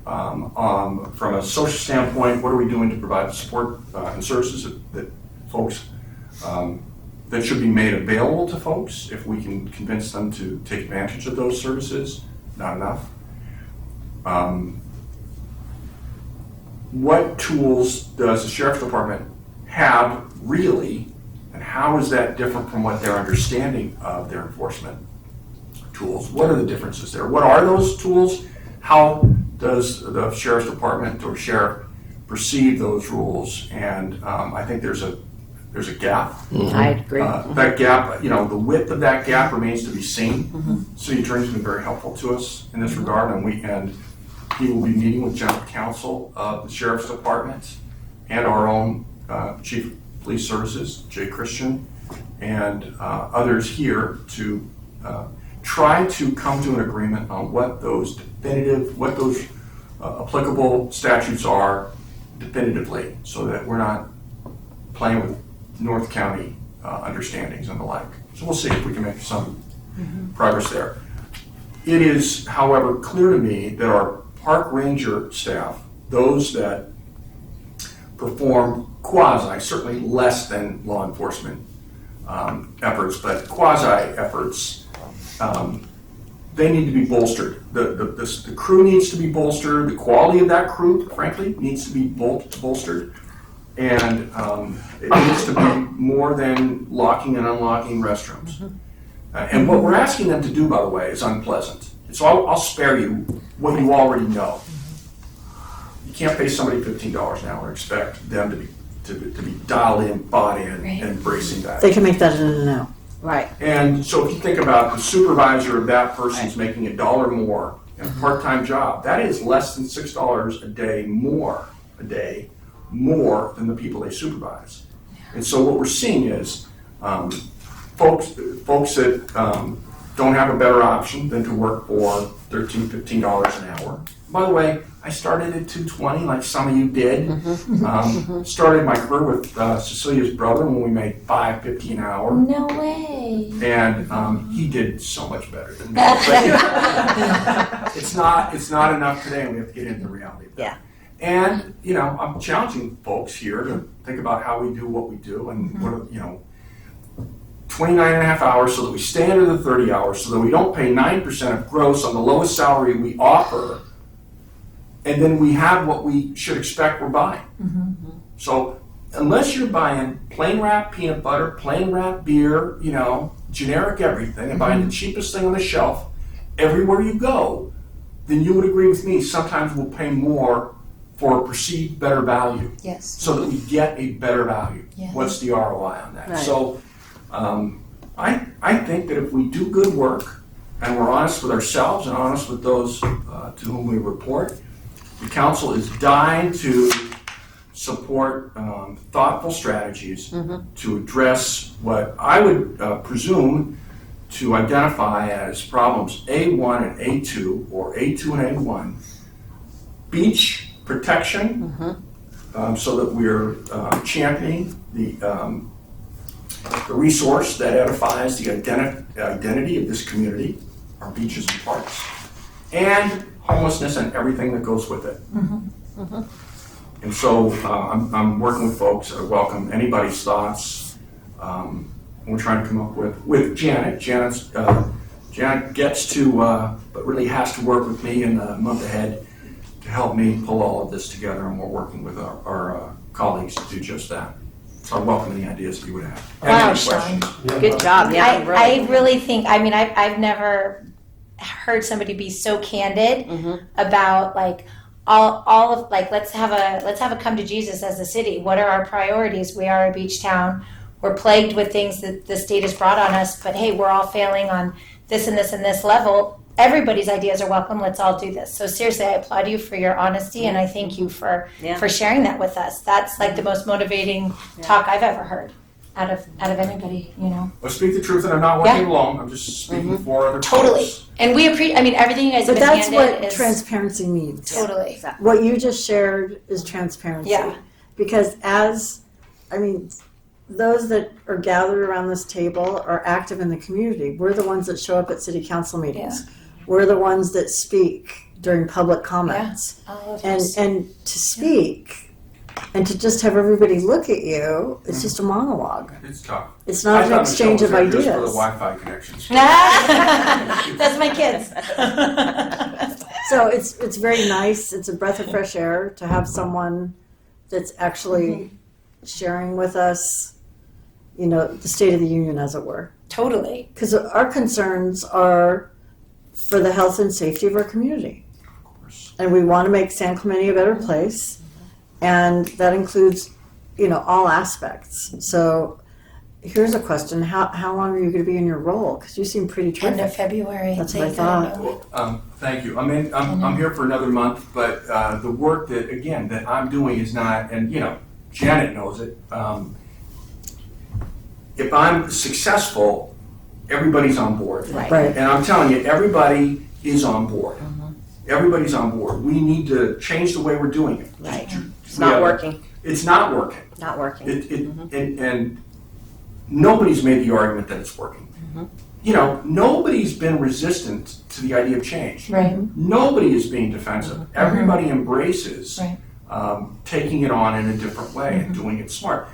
[SPEAKER 8] From a social standpoint, what are we doing to provide the support and services that folks, that should be made available to folks if we can convince them to take advantage of those services? Not enough. What tools does the Sheriff's Department have really, and how is that different from what their understanding of their enforcement tools? What are the differences there? What are those tools? How does the Sheriff's Department or Sheriff perceive those rules? And I think there's a gap.
[SPEAKER 2] I agree.
[SPEAKER 8] That gap, the width of that gap remains to be seen. City Attorney's been very helpful to us in this regard, and he will be meeting with General Counsel of the Sheriff's Department and our own Chief of Police Services, Jay Christian, and others here to try to come to an agreement on what those applicable statutes are definitively, so that we're not playing with North County understandings and the like. So we'll see if we can make some progress there. It is, however, clear to me that our park ranger staff, those that perform quasi, certainly less than law enforcement efforts, but quasi efforts, they need to be bolstered. The crew needs to be bolstered. The quality of that crew, frankly, needs to be bolstered. And it needs to be more than locking and unlocking restrooms. And what we're asking them to do, by the way, is unpleasant. So I'll spare you what you already know. You can't pay somebody $15 an hour and expect them to be dialed in, bought in,
[SPEAKER 7] Right.
[SPEAKER 8] and embracing that.
[SPEAKER 1] They can make that in and out.
[SPEAKER 2] Right.
[SPEAKER 8] And so if you think about the supervisor of that person's making $1 more in a part-time job, that is less than $6 a day more than the people they supervise. And so what we're seeing is folks that don't have a better option than to work for $13, $15 an hour. By the way, I started at $2.20 like some of you did. Started my career with Cecilia's brother when we made $5.50 an hour.
[SPEAKER 7] No way.
[SPEAKER 8] And he did so much better than me. But it's not enough today, and we have to get into the reality of that.
[SPEAKER 2] Yeah.
[SPEAKER 8] And, I'm challenging folks here to think about how we do what we do, and what are, 29 and a half hours so that we stay under the 30 hours, so that we don't pay 9% of gross on the lowest salary we offer, and then we have what we should expect we're buying. So unless you're buying plain wrap peanut butter, plain wrap beer, generic everything, and buying the cheapest thing on the shelf everywhere you go, then you would agree with me, sometimes we'll pay more for a perceived better value,
[SPEAKER 7] Yes.
[SPEAKER 8] so that we get a better value.
[SPEAKER 7] Yeah.
[SPEAKER 8] What's the ROI on that?
[SPEAKER 2] Right.
[SPEAKER 8] So I think that if we do good work and we're honest with ourselves and honest with those to whom we report, the council is dying to support thoughtful strategies to address what I would presume to identify as problems A1 and A2, or A2 and A1. Beach protection, so that we're championing the resource that edifies the identity of this community, our beaches and parks, and homelessness and everything that goes with it. And so I'm working with folks. I welcome anybody's thoughts. We're trying to come up with Janet. Janet gets to, but really has to work with me in the month ahead to help me pull all of this together, and we're working with our colleagues to do just that. So I welcome any ideas that you would have.
[SPEAKER 7] Wow,
[SPEAKER 8] Any
[SPEAKER 7] Sean.
[SPEAKER 8] questions?
[SPEAKER 2] Good job. Yeah.
[SPEAKER 7] I really think, I've never heard somebody be so candid about like all of like, let's have a come to Jesus as a city. What are our priorities? We are a beach town. We're plagued with things that the state has brought on us, but hey, we're all failing on this and this and this level. Everybody's ideas are welcome. Let's all do this. So seriously, I applaud you for your honesty, and I thank you for sharing that with us. That's like the most motivating talk I've ever heard out of anybody,
[SPEAKER 8] Well, speak the truth, and I'm not working alone. I'm just speaking for other
[SPEAKER 7] Totally.
[SPEAKER 8] folks.
[SPEAKER 7] And we appreciate. Everything you guys
[SPEAKER 1] But
[SPEAKER 7] have
[SPEAKER 1] that's
[SPEAKER 7] been
[SPEAKER 1] what
[SPEAKER 7] handed is
[SPEAKER 1] transparency means.
[SPEAKER 7] totally.
[SPEAKER 1] What you just shared is transparency.
[SPEAKER 7] Yeah.
[SPEAKER 1] Because those that are gathered around this table are active in the community. We're the ones that show up at city council meetings. We're the ones that speak during public comments.
[SPEAKER 7] All of
[SPEAKER 1] And
[SPEAKER 7] us.
[SPEAKER 1] to speak and to just have everybody look at you, it's just a monologue.
[SPEAKER 8] It's tough.
[SPEAKER 1] It's not an exchange of
[SPEAKER 8] I thought Michelle was there
[SPEAKER 1] ideas.
[SPEAKER 8] just for the Wi-Fi connections.
[SPEAKER 7] That's my kids.
[SPEAKER 1] So it's very nice. It's a breath of fresh air to have someone that's actually sharing with us, the State of the Union, as it were.
[SPEAKER 7] Totally.
[SPEAKER 1] Because our concerns are for the health and safety of our community.
[SPEAKER 8] Of course.
[SPEAKER 1] And we want to make San Clemente a better place. And that includes, all aspects. So here's a question. How long are you going to be in your role? Because you seem pretty
[SPEAKER 7] End of
[SPEAKER 1] terrific.
[SPEAKER 7] February.
[SPEAKER 1] That's what I
[SPEAKER 7] Thank
[SPEAKER 1] thought.
[SPEAKER 7] God.
[SPEAKER 8] Thank you. I'm here for another month, but the work that I'm doing is not, and Janet knows it. If I'm successful everybody's on board.
[SPEAKER 2] Right.
[SPEAKER 1] Right.
[SPEAKER 8] And I'm telling you, everybody is on board. Everybody's on board. We need to change the way we're doing it.
[SPEAKER 2] Right. It's not working.
[SPEAKER 8] It's not working.
[SPEAKER 2] Not working.
[SPEAKER 8] And nobody's made the argument that it's working. You know, nobody's been resistant to the idea of change.
[SPEAKER 7] Right.
[SPEAKER 8] Nobody is being defensive. Everybody embraces
[SPEAKER 7] Right.
[SPEAKER 8] taking it on in a different way and doing it smart.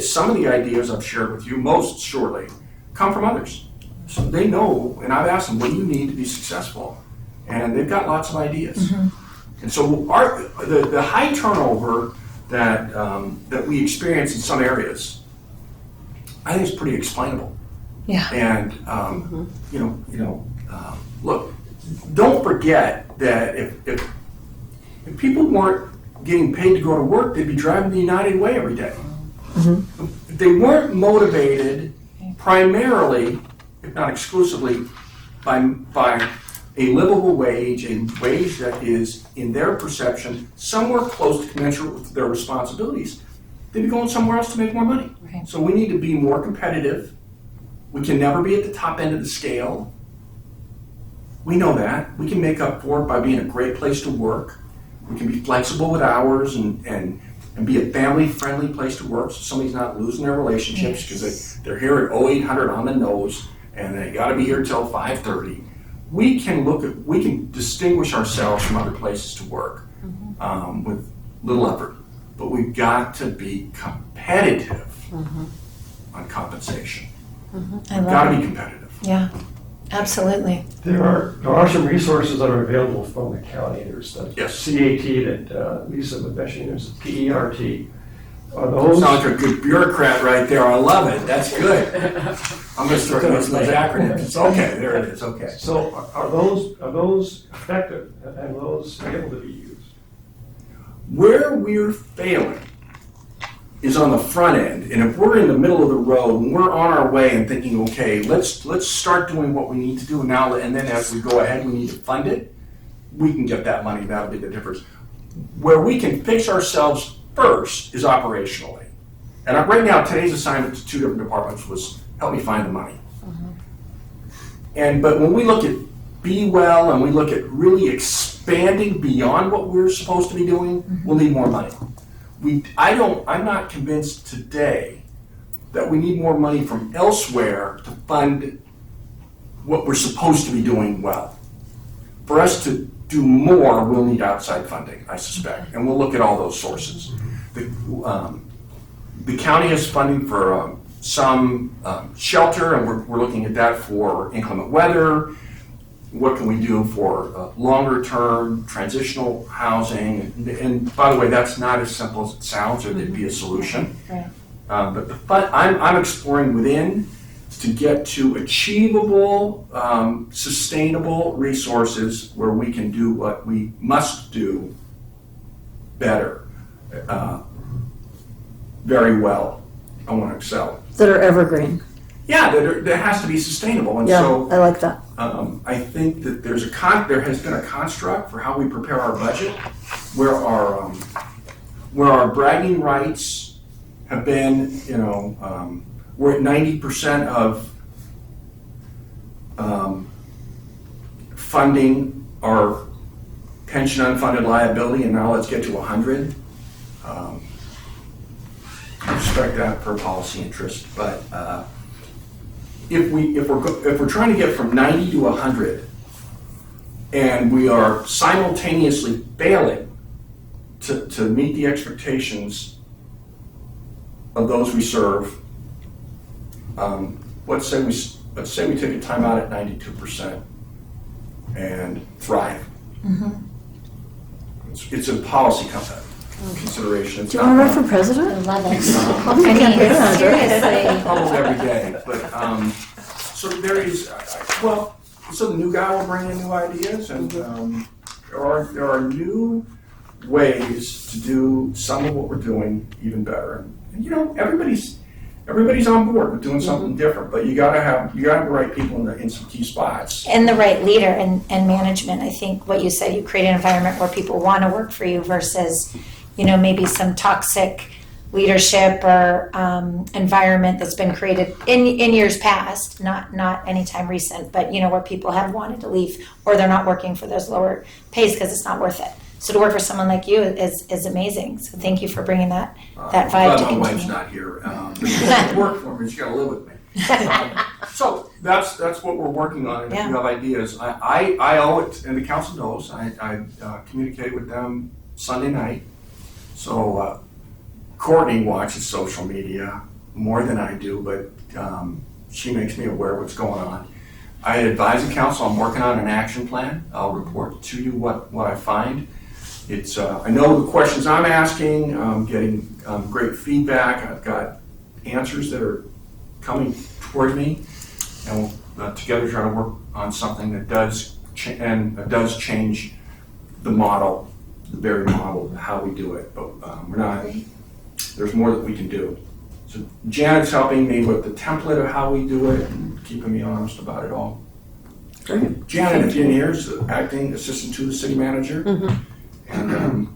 [SPEAKER 8] Some of the ideas I've shared with you, most surely, come from others. So they know, and I've asked them, what do you need to be successful? And they've got lots of ideas. And so the high turnover that we experience in some areas, I think is pretty explainable.
[SPEAKER 7] Yeah.
[SPEAKER 8] And look, don't forget that if people weren't getting paid to go to work, they'd be driving the United Way every day. If they weren't motivated primarily, if not exclusively, by a livable wage, a wage that is, in their perception, somewhere close to commensurate with their responsibilities, they'd be going somewhere else to make more money.
[SPEAKER 7] Right.
[SPEAKER 8] So we need to be more competitive. We can never be at the top end of the scale. We know that. We can make up for it by being a great place to work. We can be flexible with hours and be a family-friendly place to work so somebody's not losing their relationships because they're here at 0800 on the nose and they got to be here till 5:30. We can distinguish ourselves from other places to work with little effort, but we've got to be competitive on compensation.
[SPEAKER 7] I
[SPEAKER 8] Got
[SPEAKER 7] love
[SPEAKER 8] to
[SPEAKER 7] it.
[SPEAKER 8] be competitive.
[SPEAKER 7] Yeah. Absolutely.
[SPEAKER 5] There are some resources that are available from the county. There's the
[SPEAKER 8] Yes.
[SPEAKER 5] CAT that Lisa was mentioning. There's the PERT. Are those?
[SPEAKER 8] Sounds like a good bureaucrat right there. I love it. That's good. I'm going to start using those acronyms. It's okay. There it is. Okay.
[SPEAKER 5] So are those effective and those able to be used?
[SPEAKER 8] Where we're failing is on the front end. And if we're in the middle of the road and we're on our way and thinking, okay, let's start doing what we need to do now, and then as we go ahead, we need to fund it, we can get that money. That'll be the difference. Where we can fix ourselves first is operationally. And right now, today's assignment to 2 different departments was help me find the money. But when we look at Be Well and we look at really expanding beyond what we're supposed to be doing, we'll need more money. I'm not convinced today that we need more money from elsewhere to fund what we're supposed to be doing well. For us to do more, we'll need outside funding, I suspect, and we'll look at all those sources. The county has funding for some shelter, and we're looking at that for inclement weather. What can we do for longer-term transitional housing? And by the way, that's not as simple as it sounds, or there'd be a solution.
[SPEAKER 7] Right.
[SPEAKER 8] But I'm exploring within to get to achievable, sustainable resources where we can do what we must do better, very well. I want to excel.
[SPEAKER 1] That are evergreen.
[SPEAKER 8] Yeah, that has to be sustainable, and
[SPEAKER 1] Yeah,
[SPEAKER 8] so
[SPEAKER 1] I like that.
[SPEAKER 8] I think that there has been a construct for how we prepare our budget, where our bragging rights have been, we're at 90% of funding our pension unfunded liability, and now let's get to 100. I respect that for policy interest, but if we're trying to get from 90 to 100, and we are simultaneously failing to meet the expectations of those we serve, let's say we take a time out at 92% and thrive. It's a policy consideration. It's
[SPEAKER 1] Do you want to run
[SPEAKER 8] not
[SPEAKER 1] for
[SPEAKER 7] I
[SPEAKER 1] president?
[SPEAKER 7] love it.
[SPEAKER 1] I'll be
[SPEAKER 7] I mean,
[SPEAKER 1] campaign manager.
[SPEAKER 7] seriously.
[SPEAKER 8] almost every day, but, so there is, so the new guy will bring in new ideas, and there are new ways to do some of what we're doing even better. And everybody's on board with doing something different, but you gotta have the right people in some key spots.
[SPEAKER 7] And the right leader and management. I think what you said, you create an environment where people want to work for you versus, maybe some toxic leadership or environment that's been created in years past, not anytime recent, but where people have wanted to leave or they're not working for those lower pays because it's not worth it. So to work for someone like you is amazing. So thank you for bringing that vibe to
[SPEAKER 8] My wife's
[SPEAKER 7] continue.
[SPEAKER 8] not here. But she doesn't work for me. She's got to live with me. So that's what we're working on. And if you have ideas, I owe it, and the council knows. I communicate with them Sunday night. So Courtney watches social media more than I do, but she makes me aware of what's going on. I advise the council. I'm working on an action plan. I'll report to you what I find. It's I know the questions I'm asking. I'm getting great feedback. I've got answers that are coming toward me, and we'll together try to work on something that does change the model, the very model, how we do it. But we're not. There's more that we can do. So Janet's helping me with the template of how we do it and keeping me honest about it all.
[SPEAKER 1] Great.
[SPEAKER 8] Janet, if you're in here, is the acting assistant to the city manager. And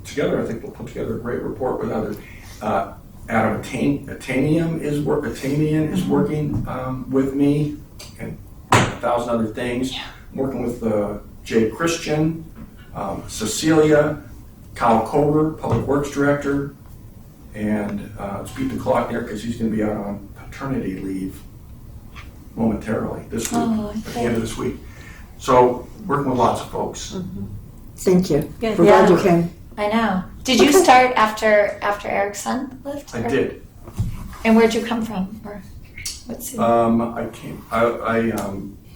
[SPEAKER 8] together, I think we'll put together a great report with others. Adam Atanian is working with me and 1,000 other things. I'm working with Jay Christian, Cecilia, Kyle Kober, Public Works Director, and let's beat the clock there because he's going to be out on paternity leave momentarily this week, at the end of this week. So working with lots of folks.
[SPEAKER 1] Thank you.
[SPEAKER 2] Good.
[SPEAKER 1] We're glad you came.
[SPEAKER 7] I know. Did you start after Eric's son left?
[SPEAKER 8] I did.
[SPEAKER 7] And where'd you come from? Or what city?
[SPEAKER 8] I'm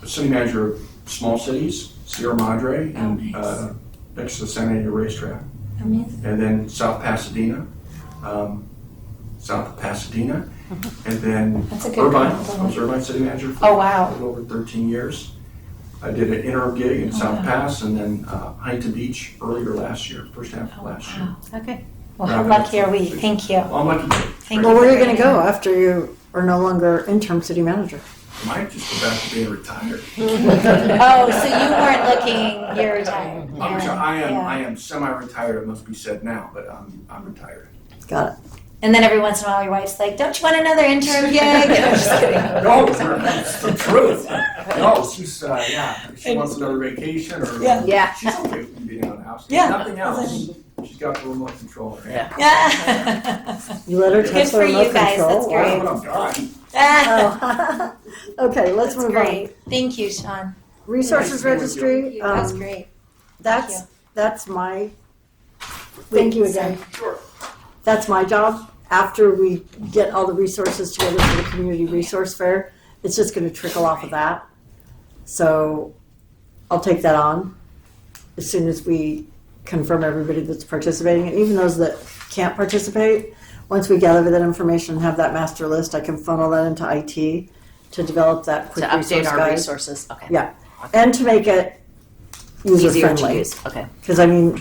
[SPEAKER 8] city manager of small cities, Sierra Madre, and
[SPEAKER 7] nice.
[SPEAKER 8] Next to the San Diego racetrack.
[SPEAKER 7] Amazing.
[SPEAKER 8] And then South Pasadena, and then
[SPEAKER 7] That's a good
[SPEAKER 8] Irvine.
[SPEAKER 7] combo.
[SPEAKER 8] I was Irvine city manager for
[SPEAKER 7] Oh, wow.
[SPEAKER 8] a little over 13 years. I did an interim gig in South Pass and then Huntington Beach earlier last year, first half of last year.
[SPEAKER 2] Okay.
[SPEAKER 7] Well, how lucky are we? Thank you.
[SPEAKER 8] I'm lucky.
[SPEAKER 7] Thank
[SPEAKER 1] Well,
[SPEAKER 7] you.
[SPEAKER 1] where are you going to go after you are no longer interim city manager?
[SPEAKER 8] I might just go back to being retired.
[SPEAKER 7] Oh, so you weren't looking, you're retired.
[SPEAKER 8] I am semi-retired, it must be said now, but I'm retired.
[SPEAKER 1] Got it.
[SPEAKER 7] And then every once in a while your wife's like, don't you want another interim gig? I'm just kidding.
[SPEAKER 8] No, that's the truth. No, she's, she wants another vacation or.
[SPEAKER 2] Yeah.
[SPEAKER 8] She's okay with being out of the house.
[SPEAKER 7] Yeah.
[SPEAKER 8] Nothing else. She's got the remote control.
[SPEAKER 2] Yeah.
[SPEAKER 7] Yeah.
[SPEAKER 1] You let her
[SPEAKER 7] Good
[SPEAKER 1] touch the
[SPEAKER 7] for you
[SPEAKER 1] remote
[SPEAKER 7] guys,
[SPEAKER 1] control?
[SPEAKER 7] that's great.
[SPEAKER 8] When I'm done.
[SPEAKER 1] Oh. Okay, let's
[SPEAKER 7] That's
[SPEAKER 1] move on.
[SPEAKER 7] great. Thank you, Sean.
[SPEAKER 1] Resources registry.
[SPEAKER 7] That's great.
[SPEAKER 1] That's my. Thank you again.
[SPEAKER 8] Sure.
[SPEAKER 1] That's my job. After we get all the resources together for the community resource fair, it's just going to trickle off of that. So I'll take that on as soon as we confirm everybody that's participating, and even those that can't participate. Once we gather that information and have that master list, I can funnel that into IT to develop that
[SPEAKER 2] To
[SPEAKER 1] quick
[SPEAKER 2] update
[SPEAKER 1] resource
[SPEAKER 2] our
[SPEAKER 1] guide.
[SPEAKER 2] resources. Okay.
[SPEAKER 1] Yeah, and to make it user
[SPEAKER 2] Easier to
[SPEAKER 1] friendly.
[SPEAKER 2] use. Okay.
[SPEAKER 1] Because I mean,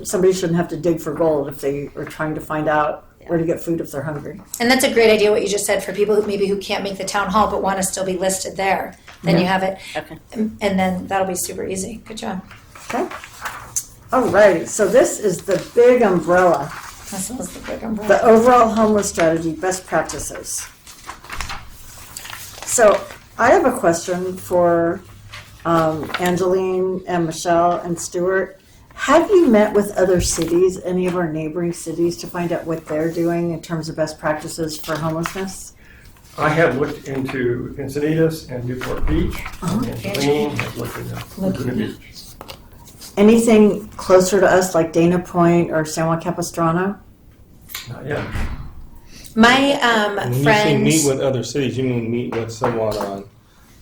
[SPEAKER 1] somebody shouldn't have to dig for gold if they are trying to find out where to get food if they're hungry.
[SPEAKER 7] And that's a great idea what you just said for people who can't make the town hall but want to still be listed there. Then you have it.
[SPEAKER 2] Okay.
[SPEAKER 7] And then that'll be super easy. Good job.
[SPEAKER 1] Okay. Alrighty, so this is the big umbrella,
[SPEAKER 7] This was the big umbrella.
[SPEAKER 1] the overall homeless strategy, best practices. So I have a question for Angeline and Michelle and Stuart. Have you met with other cities, any of our neighboring cities, to find out what they're doing in terms of best practices for homelessness?
[SPEAKER 5] I have looked into Encinitas and Newport Beach, and Angeline has looked into Laguna Beach.
[SPEAKER 1] Anything closer to us, like Dana Point or San Juan Capistrano?
[SPEAKER 5] Not yet.
[SPEAKER 7] My
[SPEAKER 4] When you say
[SPEAKER 7] friend.
[SPEAKER 4] meet with other cities, you mean meet with someone on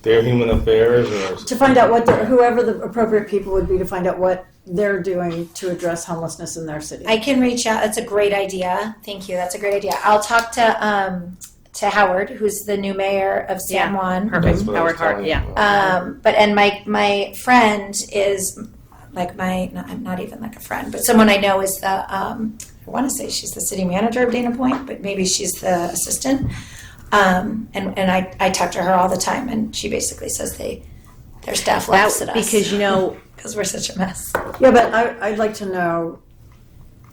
[SPEAKER 4] their human affairs or?
[SPEAKER 1] To find out whoever the appropriate people would be to find out what they're doing to address homelessness in their city.
[SPEAKER 7] I can reach out. That's a great idea. Thank you. That's a great idea. I'll talk to Howard, who's the new mayor of San Juan.
[SPEAKER 2] Perfect.
[SPEAKER 4] That's what I
[SPEAKER 2] Howard
[SPEAKER 4] was
[SPEAKER 2] Hart.
[SPEAKER 4] telling
[SPEAKER 2] Yeah.
[SPEAKER 4] you.
[SPEAKER 7] But my friend is like not even like a friend, but someone I know is the I want to say she's the city manager of Dana Point, but maybe she's the assistant. And I talk to her all the time, and she basically says their staff laughs at us
[SPEAKER 2] Because
[SPEAKER 7] because we're such a mess.
[SPEAKER 1] Yeah, but I'd like to know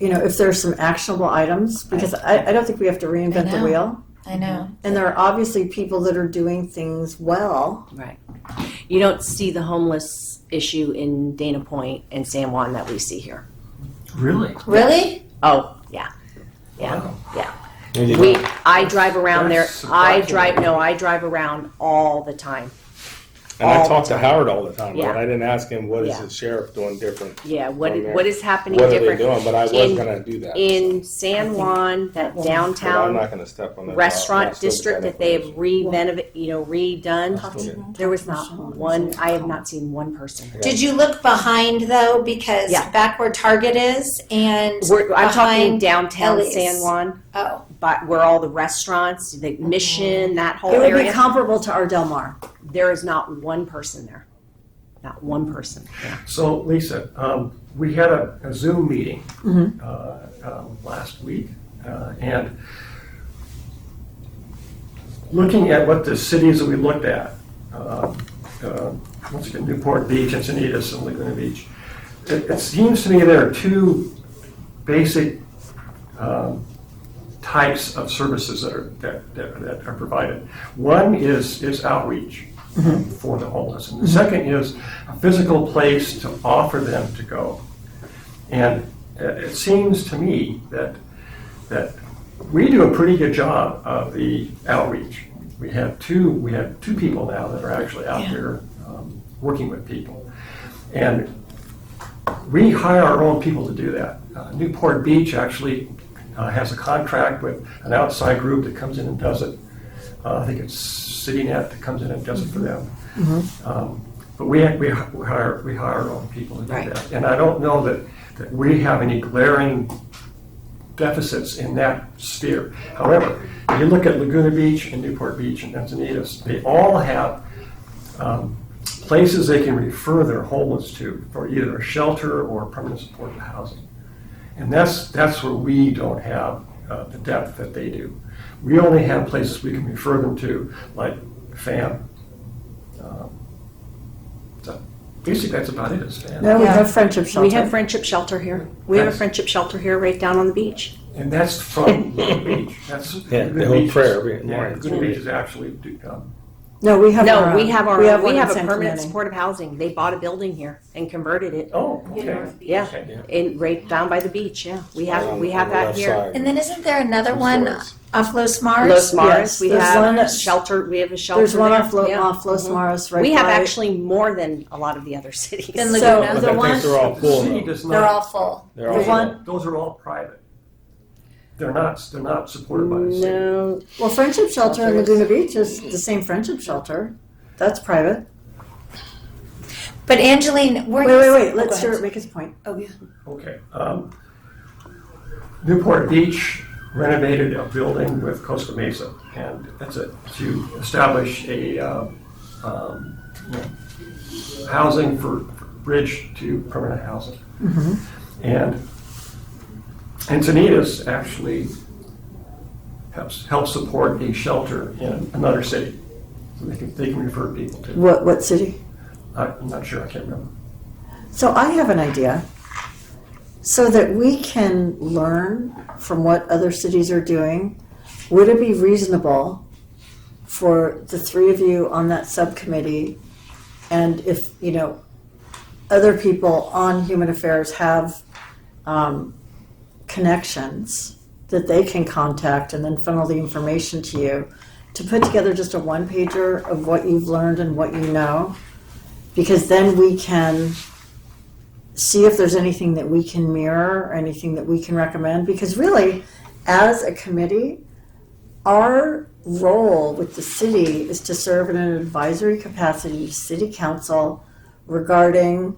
[SPEAKER 1] if there's some actionable items, because I don't think we have to reinvent the
[SPEAKER 7] know.
[SPEAKER 1] wheel.
[SPEAKER 7] I know.
[SPEAKER 1] And there are obviously people that are doing things well.
[SPEAKER 2] Right. You don't see the homeless issue in Dana Point and San Juan that we see here.
[SPEAKER 5] Really?
[SPEAKER 7] Really?
[SPEAKER 2] Oh, yeah. Yeah.
[SPEAKER 5] Wow.
[SPEAKER 2] Yeah.
[SPEAKER 4] And you
[SPEAKER 2] We,
[SPEAKER 4] know,
[SPEAKER 2] I drive around there.
[SPEAKER 5] That's surprising.
[SPEAKER 2] I drive around all the time.
[SPEAKER 4] and I
[SPEAKER 2] all
[SPEAKER 4] talk
[SPEAKER 2] the
[SPEAKER 4] to
[SPEAKER 2] time.
[SPEAKER 4] Howard all the time,
[SPEAKER 2] Yeah.
[SPEAKER 4] but I didn't ask him what is
[SPEAKER 2] Yeah.
[SPEAKER 4] the sheriff doing different.
[SPEAKER 2] Yeah. What
[SPEAKER 4] on there.
[SPEAKER 2] what is happening
[SPEAKER 4] What are they
[SPEAKER 2] different
[SPEAKER 4] doing? But I was
[SPEAKER 2] in-
[SPEAKER 4] gonna do that.
[SPEAKER 2] in San Juan, that
[SPEAKER 4] But I'm
[SPEAKER 2] downtown
[SPEAKER 4] not gonna step on that.
[SPEAKER 2] restaurant
[SPEAKER 4] I'll still
[SPEAKER 2] district
[SPEAKER 4] get
[SPEAKER 2] that they have
[SPEAKER 4] information.
[SPEAKER 2] redone? There was not one. I have not seen one person.
[SPEAKER 7] Did you look behind though? Because
[SPEAKER 2] Yeah.
[SPEAKER 7] back where Target is and
[SPEAKER 2] I'm talking
[SPEAKER 7] behind
[SPEAKER 2] downtown
[SPEAKER 7] Ellie's.
[SPEAKER 2] San Juan,
[SPEAKER 7] Oh,
[SPEAKER 2] but where all the restaurants, the Mission, that whole
[SPEAKER 1] It would be
[SPEAKER 2] area.
[SPEAKER 1] comparable to our Del Mar.
[SPEAKER 2] There is not one person there. Not one person. Yeah.
[SPEAKER 5] So Lisa, we had a Zoom meeting last week, and looking at what the cities that we looked at, once again, Newport Beach, Encinitas, and Laguna Beach, it seems to me there are two basic types of services that are provided. One is outreach for the homeless, and the second is a physical place to offer them to go. And it seems to me that we do a pretty good job of the outreach. We have two people now that are actually out there working with people, and we hire our own people to do that. Newport Beach actually has a contract with an outside group that comes in and does it. I think it's CityNet that comes in and does it for them. But we hire our own people to do
[SPEAKER 2] Right.
[SPEAKER 5] that. And I don't know that we have any glaring deficits in that sphere. However, if you look at Laguna Beach and Newport Beach and Encinitas, they all have places they can refer their homeless to for either a shelter or permanent supportive housing. And that's where we don't have the depth that they do. We only have places we can refer them to, like FAM. So basically, that's about it, is FAM.
[SPEAKER 1] No, we
[SPEAKER 2] Yeah.
[SPEAKER 1] have Friendship Shelter.
[SPEAKER 2] We have Friendship Shelter here. We have a
[SPEAKER 5] Yes.
[SPEAKER 2] Friendship Shelter here right down on the beach.
[SPEAKER 5] And that's from Laguna Beach. That's
[SPEAKER 4] Yeah,
[SPEAKER 5] Laguna
[SPEAKER 4] the whole
[SPEAKER 5] Beach is-
[SPEAKER 4] prayer,
[SPEAKER 5] Yeah,
[SPEAKER 4] Lawrence.
[SPEAKER 5] Laguna Beach is actually,
[SPEAKER 1] No, we have our
[SPEAKER 2] No,
[SPEAKER 1] own.
[SPEAKER 2] we have
[SPEAKER 1] one
[SPEAKER 2] a
[SPEAKER 1] in San
[SPEAKER 2] permanent
[SPEAKER 1] Clemente.
[SPEAKER 2] supportive housing. They bought a building here and converted it.
[SPEAKER 5] oh, okay.
[SPEAKER 2] Yeah,
[SPEAKER 5] Okay.
[SPEAKER 2] right down by the beach. Yeah, we have
[SPEAKER 4] On
[SPEAKER 2] we have
[SPEAKER 4] the
[SPEAKER 2] that
[SPEAKER 4] left
[SPEAKER 2] here.
[SPEAKER 4] side.
[SPEAKER 7] and then isn't there another
[SPEAKER 4] Two
[SPEAKER 7] one
[SPEAKER 4] stories.
[SPEAKER 7] off Los Mars?
[SPEAKER 2] Los Maris.
[SPEAKER 1] Yes,
[SPEAKER 2] We
[SPEAKER 1] there's
[SPEAKER 2] have
[SPEAKER 1] one
[SPEAKER 2] a
[SPEAKER 1] at-
[SPEAKER 2] shelter. We have a shelter.
[SPEAKER 1] There's one
[SPEAKER 2] there.
[SPEAKER 1] off
[SPEAKER 2] Yeah.
[SPEAKER 1] off Los Maris, right
[SPEAKER 2] We have
[SPEAKER 1] by-
[SPEAKER 2] actually more than a lot of the other cities.
[SPEAKER 7] Then
[SPEAKER 1] So
[SPEAKER 7] Laguna.
[SPEAKER 1] the
[SPEAKER 4] I
[SPEAKER 1] one,
[SPEAKER 4] think they're all
[SPEAKER 5] The
[SPEAKER 4] full.
[SPEAKER 5] city
[SPEAKER 4] though.
[SPEAKER 5] does
[SPEAKER 7] They're
[SPEAKER 5] not,
[SPEAKER 7] all full.
[SPEAKER 4] They're
[SPEAKER 1] the
[SPEAKER 4] all
[SPEAKER 1] one-
[SPEAKER 4] full.
[SPEAKER 5] those are all private. They're not supported by the city.
[SPEAKER 2] No,
[SPEAKER 1] well, Friendship Shelter in Laguna Beach is the same Friendship Shelter. That's private.
[SPEAKER 7] But Angeline, we're
[SPEAKER 1] Wait.
[SPEAKER 7] Oh,
[SPEAKER 1] Let
[SPEAKER 7] go
[SPEAKER 1] Stuart
[SPEAKER 7] ahead.
[SPEAKER 1] make his point.
[SPEAKER 7] Oh yeah.
[SPEAKER 5] Okay. Newport Beach renovated a building with Costa Mesa, and that's it, to establish a housing for bridge to permanent housing. And Encinitas actually helps support a shelter in another city, so they can refer people to.
[SPEAKER 1] What city?
[SPEAKER 5] I'm not sure, I can't remember.
[SPEAKER 1] So I have an idea. So that we can learn from what other cities are doing, would it be reasonable for the three of you on that subcommittee, and if, other people on Human Affairs have connections that they can contact and then funnel the information to you, to put together just a one-pager of what you've learned and what you know? Because then we can see if there's anything that we can mirror or anything that we can recommend. Because really, as a committee, our role with the city is to serve in an advisory capacity to city council regarding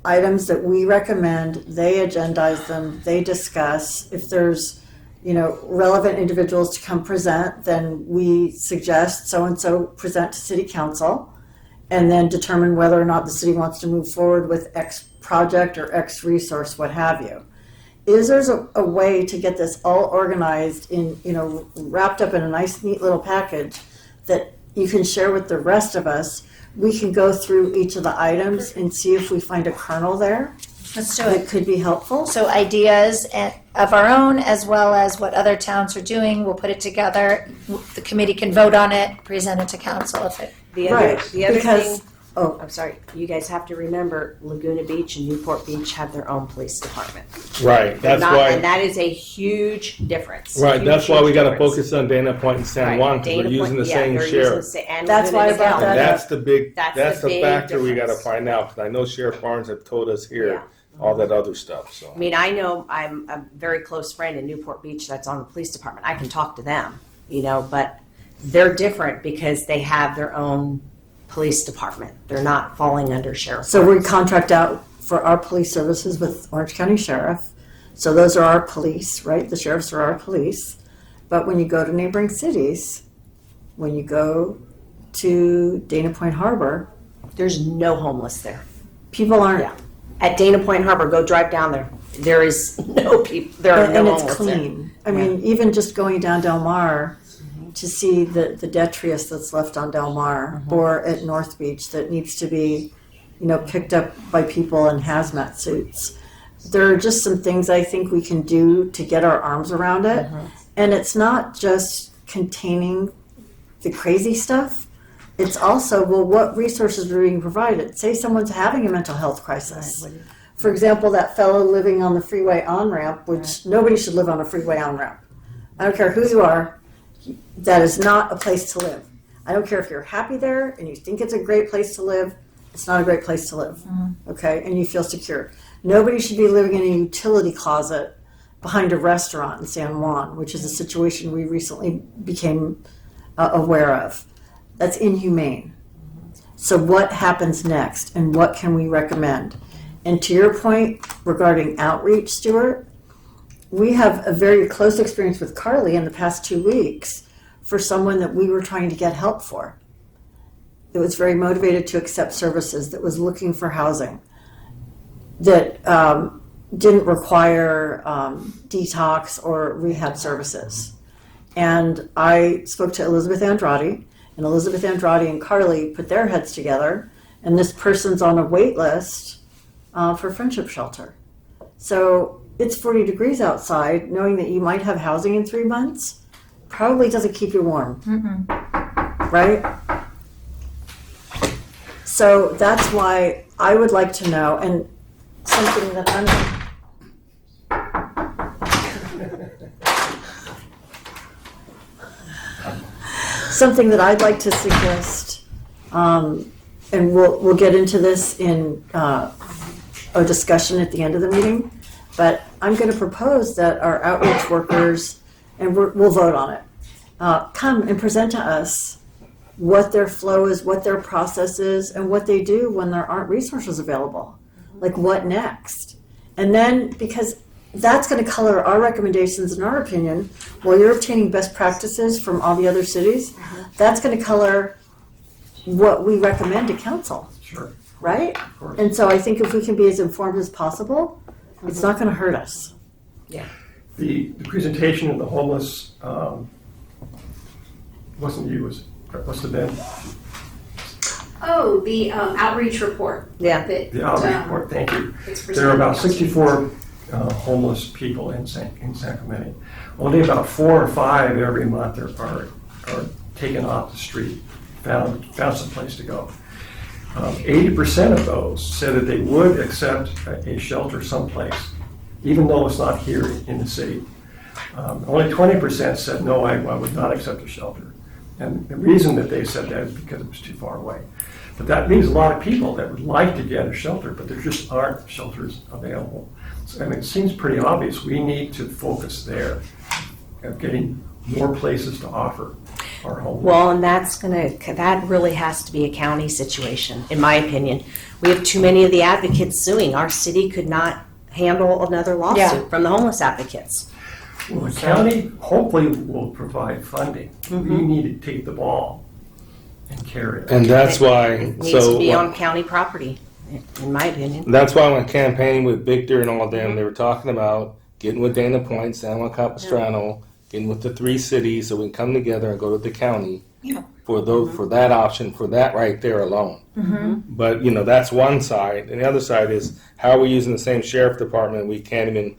[SPEAKER 1] items that we recommend. They agendize them, they discuss. If there's relevant individuals to come present, then we suggest so-and-so present to city council, and then determine whether or not the city wants to move forward with X project or X resource, what have you. Is there's a way to get this all organized in, wrapped up in a nice, neat little package that you can share with the rest of us? We can go through each of the items and see if we find a kernel there
[SPEAKER 7] Let's do
[SPEAKER 1] that
[SPEAKER 7] it.
[SPEAKER 1] could be helpful.
[SPEAKER 7] So ideas of our own, as well as what other towns are doing, we'll put it together. The committee can vote on it, present it to council if it.
[SPEAKER 2] The other,
[SPEAKER 1] Right,
[SPEAKER 2] the other
[SPEAKER 1] because-
[SPEAKER 2] thing,
[SPEAKER 1] oh.
[SPEAKER 2] I'm sorry, you guys have to remember Laguna Beach and Newport Beach have their own police department.
[SPEAKER 4] Right, that's
[SPEAKER 2] Not-
[SPEAKER 4] why.
[SPEAKER 2] And that is a huge difference.
[SPEAKER 4] Right,
[SPEAKER 2] Huge,
[SPEAKER 4] that's why we
[SPEAKER 2] huge
[SPEAKER 4] got to
[SPEAKER 2] difference.
[SPEAKER 4] focus on Dana Point and San
[SPEAKER 2] Right,
[SPEAKER 4] Juan because
[SPEAKER 2] Dana
[SPEAKER 4] we're using
[SPEAKER 2] Point-
[SPEAKER 4] the
[SPEAKER 2] yeah,
[SPEAKER 4] same
[SPEAKER 2] they're using the
[SPEAKER 4] sheriff.
[SPEAKER 2] and
[SPEAKER 1] That's why I
[SPEAKER 2] Laguna
[SPEAKER 1] brought
[SPEAKER 2] Niguel.
[SPEAKER 1] that
[SPEAKER 4] That's the big.
[SPEAKER 2] That's
[SPEAKER 4] That's
[SPEAKER 2] the
[SPEAKER 4] the
[SPEAKER 2] big
[SPEAKER 4] factor we got to
[SPEAKER 2] difference.
[SPEAKER 4] find out. Because I know Sheriff Barnes have told us here
[SPEAKER 2] Yeah.
[SPEAKER 4] all that other stuff. So
[SPEAKER 2] I mean, I know I'm a very close friend in Newport Beach that's on the police department. I can talk to them, but they're different because they have their own police department. They're not falling under sheriff.
[SPEAKER 1] So we contract out for our police services with Orange County Sheriff. So those are our police, right? The sheriffs are our police. But when you go to neighboring cities, when you go to Dana Point Harbor,
[SPEAKER 2] There's no homeless there.
[SPEAKER 1] people aren't,
[SPEAKER 2] Yeah. At Dana Point Harbor, go drive down there. There is no people. There are
[SPEAKER 1] and
[SPEAKER 2] no
[SPEAKER 1] it's
[SPEAKER 2] homeless there.
[SPEAKER 1] clean. I mean, even just going down Del Mar to see the detritus that's left on Del Mar or at North Beach that needs to be, picked up by people in hazmat suits. There are just some things I think we can do to get our arms around it. And it's not just containing the crazy stuff. It's also, well, what resources are being provided? Say someone's having a mental health crisis. For example, that fellow living on the freeway on-ramp, which nobody should live on a freeway on-ramp. I don't care who you are, that is not a place to live. I don't care if you're happy there and you think it's a great place to live, it's not a great place to live, okay? And you feel secure. Nobody should be living in a utility closet behind a restaurant in San Juan, which is a situation we recently became aware of. That's inhumane. So what happens next and what can we recommend? And to your point regarding outreach, Stuart, we have a very close experience with Carly in the past 2 weeks for someone that we were trying to get help for. That was very motivated to accept services, that was looking for housing, that didn't require detox or rehab services. And I spoke to Elizabeth Andrade, and Elizabeth Andrade and Carly put their heads together, and this person's on a wait list for Friendship Shelter. So it's 40 degrees outside, knowing that you might have housing in 3 months probably doesn't keep you warm, right? So that's why I would like to know, and something that something that I'd like to suggest, and we'll get into this in a discussion at the end of the meeting, but I'm going to propose that our outreach workers, and we'll vote on it, come and present to us what their flow is, what their process is, and what they do when there aren't resources available. Like what next? And then, because that's going to color our recommendations and our opinion, while you're obtaining best practices from all the other cities, that's going to color what we recommend to council,
[SPEAKER 5] Sure.
[SPEAKER 1] right?
[SPEAKER 5] Of course.
[SPEAKER 1] And so I think if we can be as informed as possible, it's not going to hurt us.
[SPEAKER 5] The presentation of the homeless wasn't you, must have been
[SPEAKER 9] Oh, the outreach report.
[SPEAKER 2] Yeah.
[SPEAKER 9] That,
[SPEAKER 5] the outreach report, thank you.
[SPEAKER 9] it's
[SPEAKER 5] There are about
[SPEAKER 9] presented.
[SPEAKER 5] 64 homeless people in San Clemente. Only about 4 or 5 every month are taken off the street, found some place to go. 80% of those said that they would accept a shelter someplace, even though it's not here in the city. Only 20% said, no, I would not accept a shelter. And the reason that they said that is because it was too far away. But that leaves a lot of people that would like to get a shelter, but there just aren't shelters available. So, I mean, it seems pretty obvious. We need to focus there of getting more places to offer our homeless.
[SPEAKER 2] Well, and that really has to be a county situation, in my opinion. We have too many of the advocates suing. Our city could not handle another lawsuit
[SPEAKER 7] Yeah.
[SPEAKER 2] from the homeless advocates.
[SPEAKER 5] Well, the county hopefully will provide funding. We need to take the ball and carry it.
[SPEAKER 4] and that's why.
[SPEAKER 2] It needs
[SPEAKER 4] So
[SPEAKER 2] to be on county property, in my opinion.
[SPEAKER 4] that's why when campaigning with Victor and all of them, they were talking about getting with Dana Point, San Juan Capistrano, getting with the 3 cities so we can come together and go to the county for that option, for that right there alone. But that's one side, and the other side is how are we using the same sheriff department? We can't even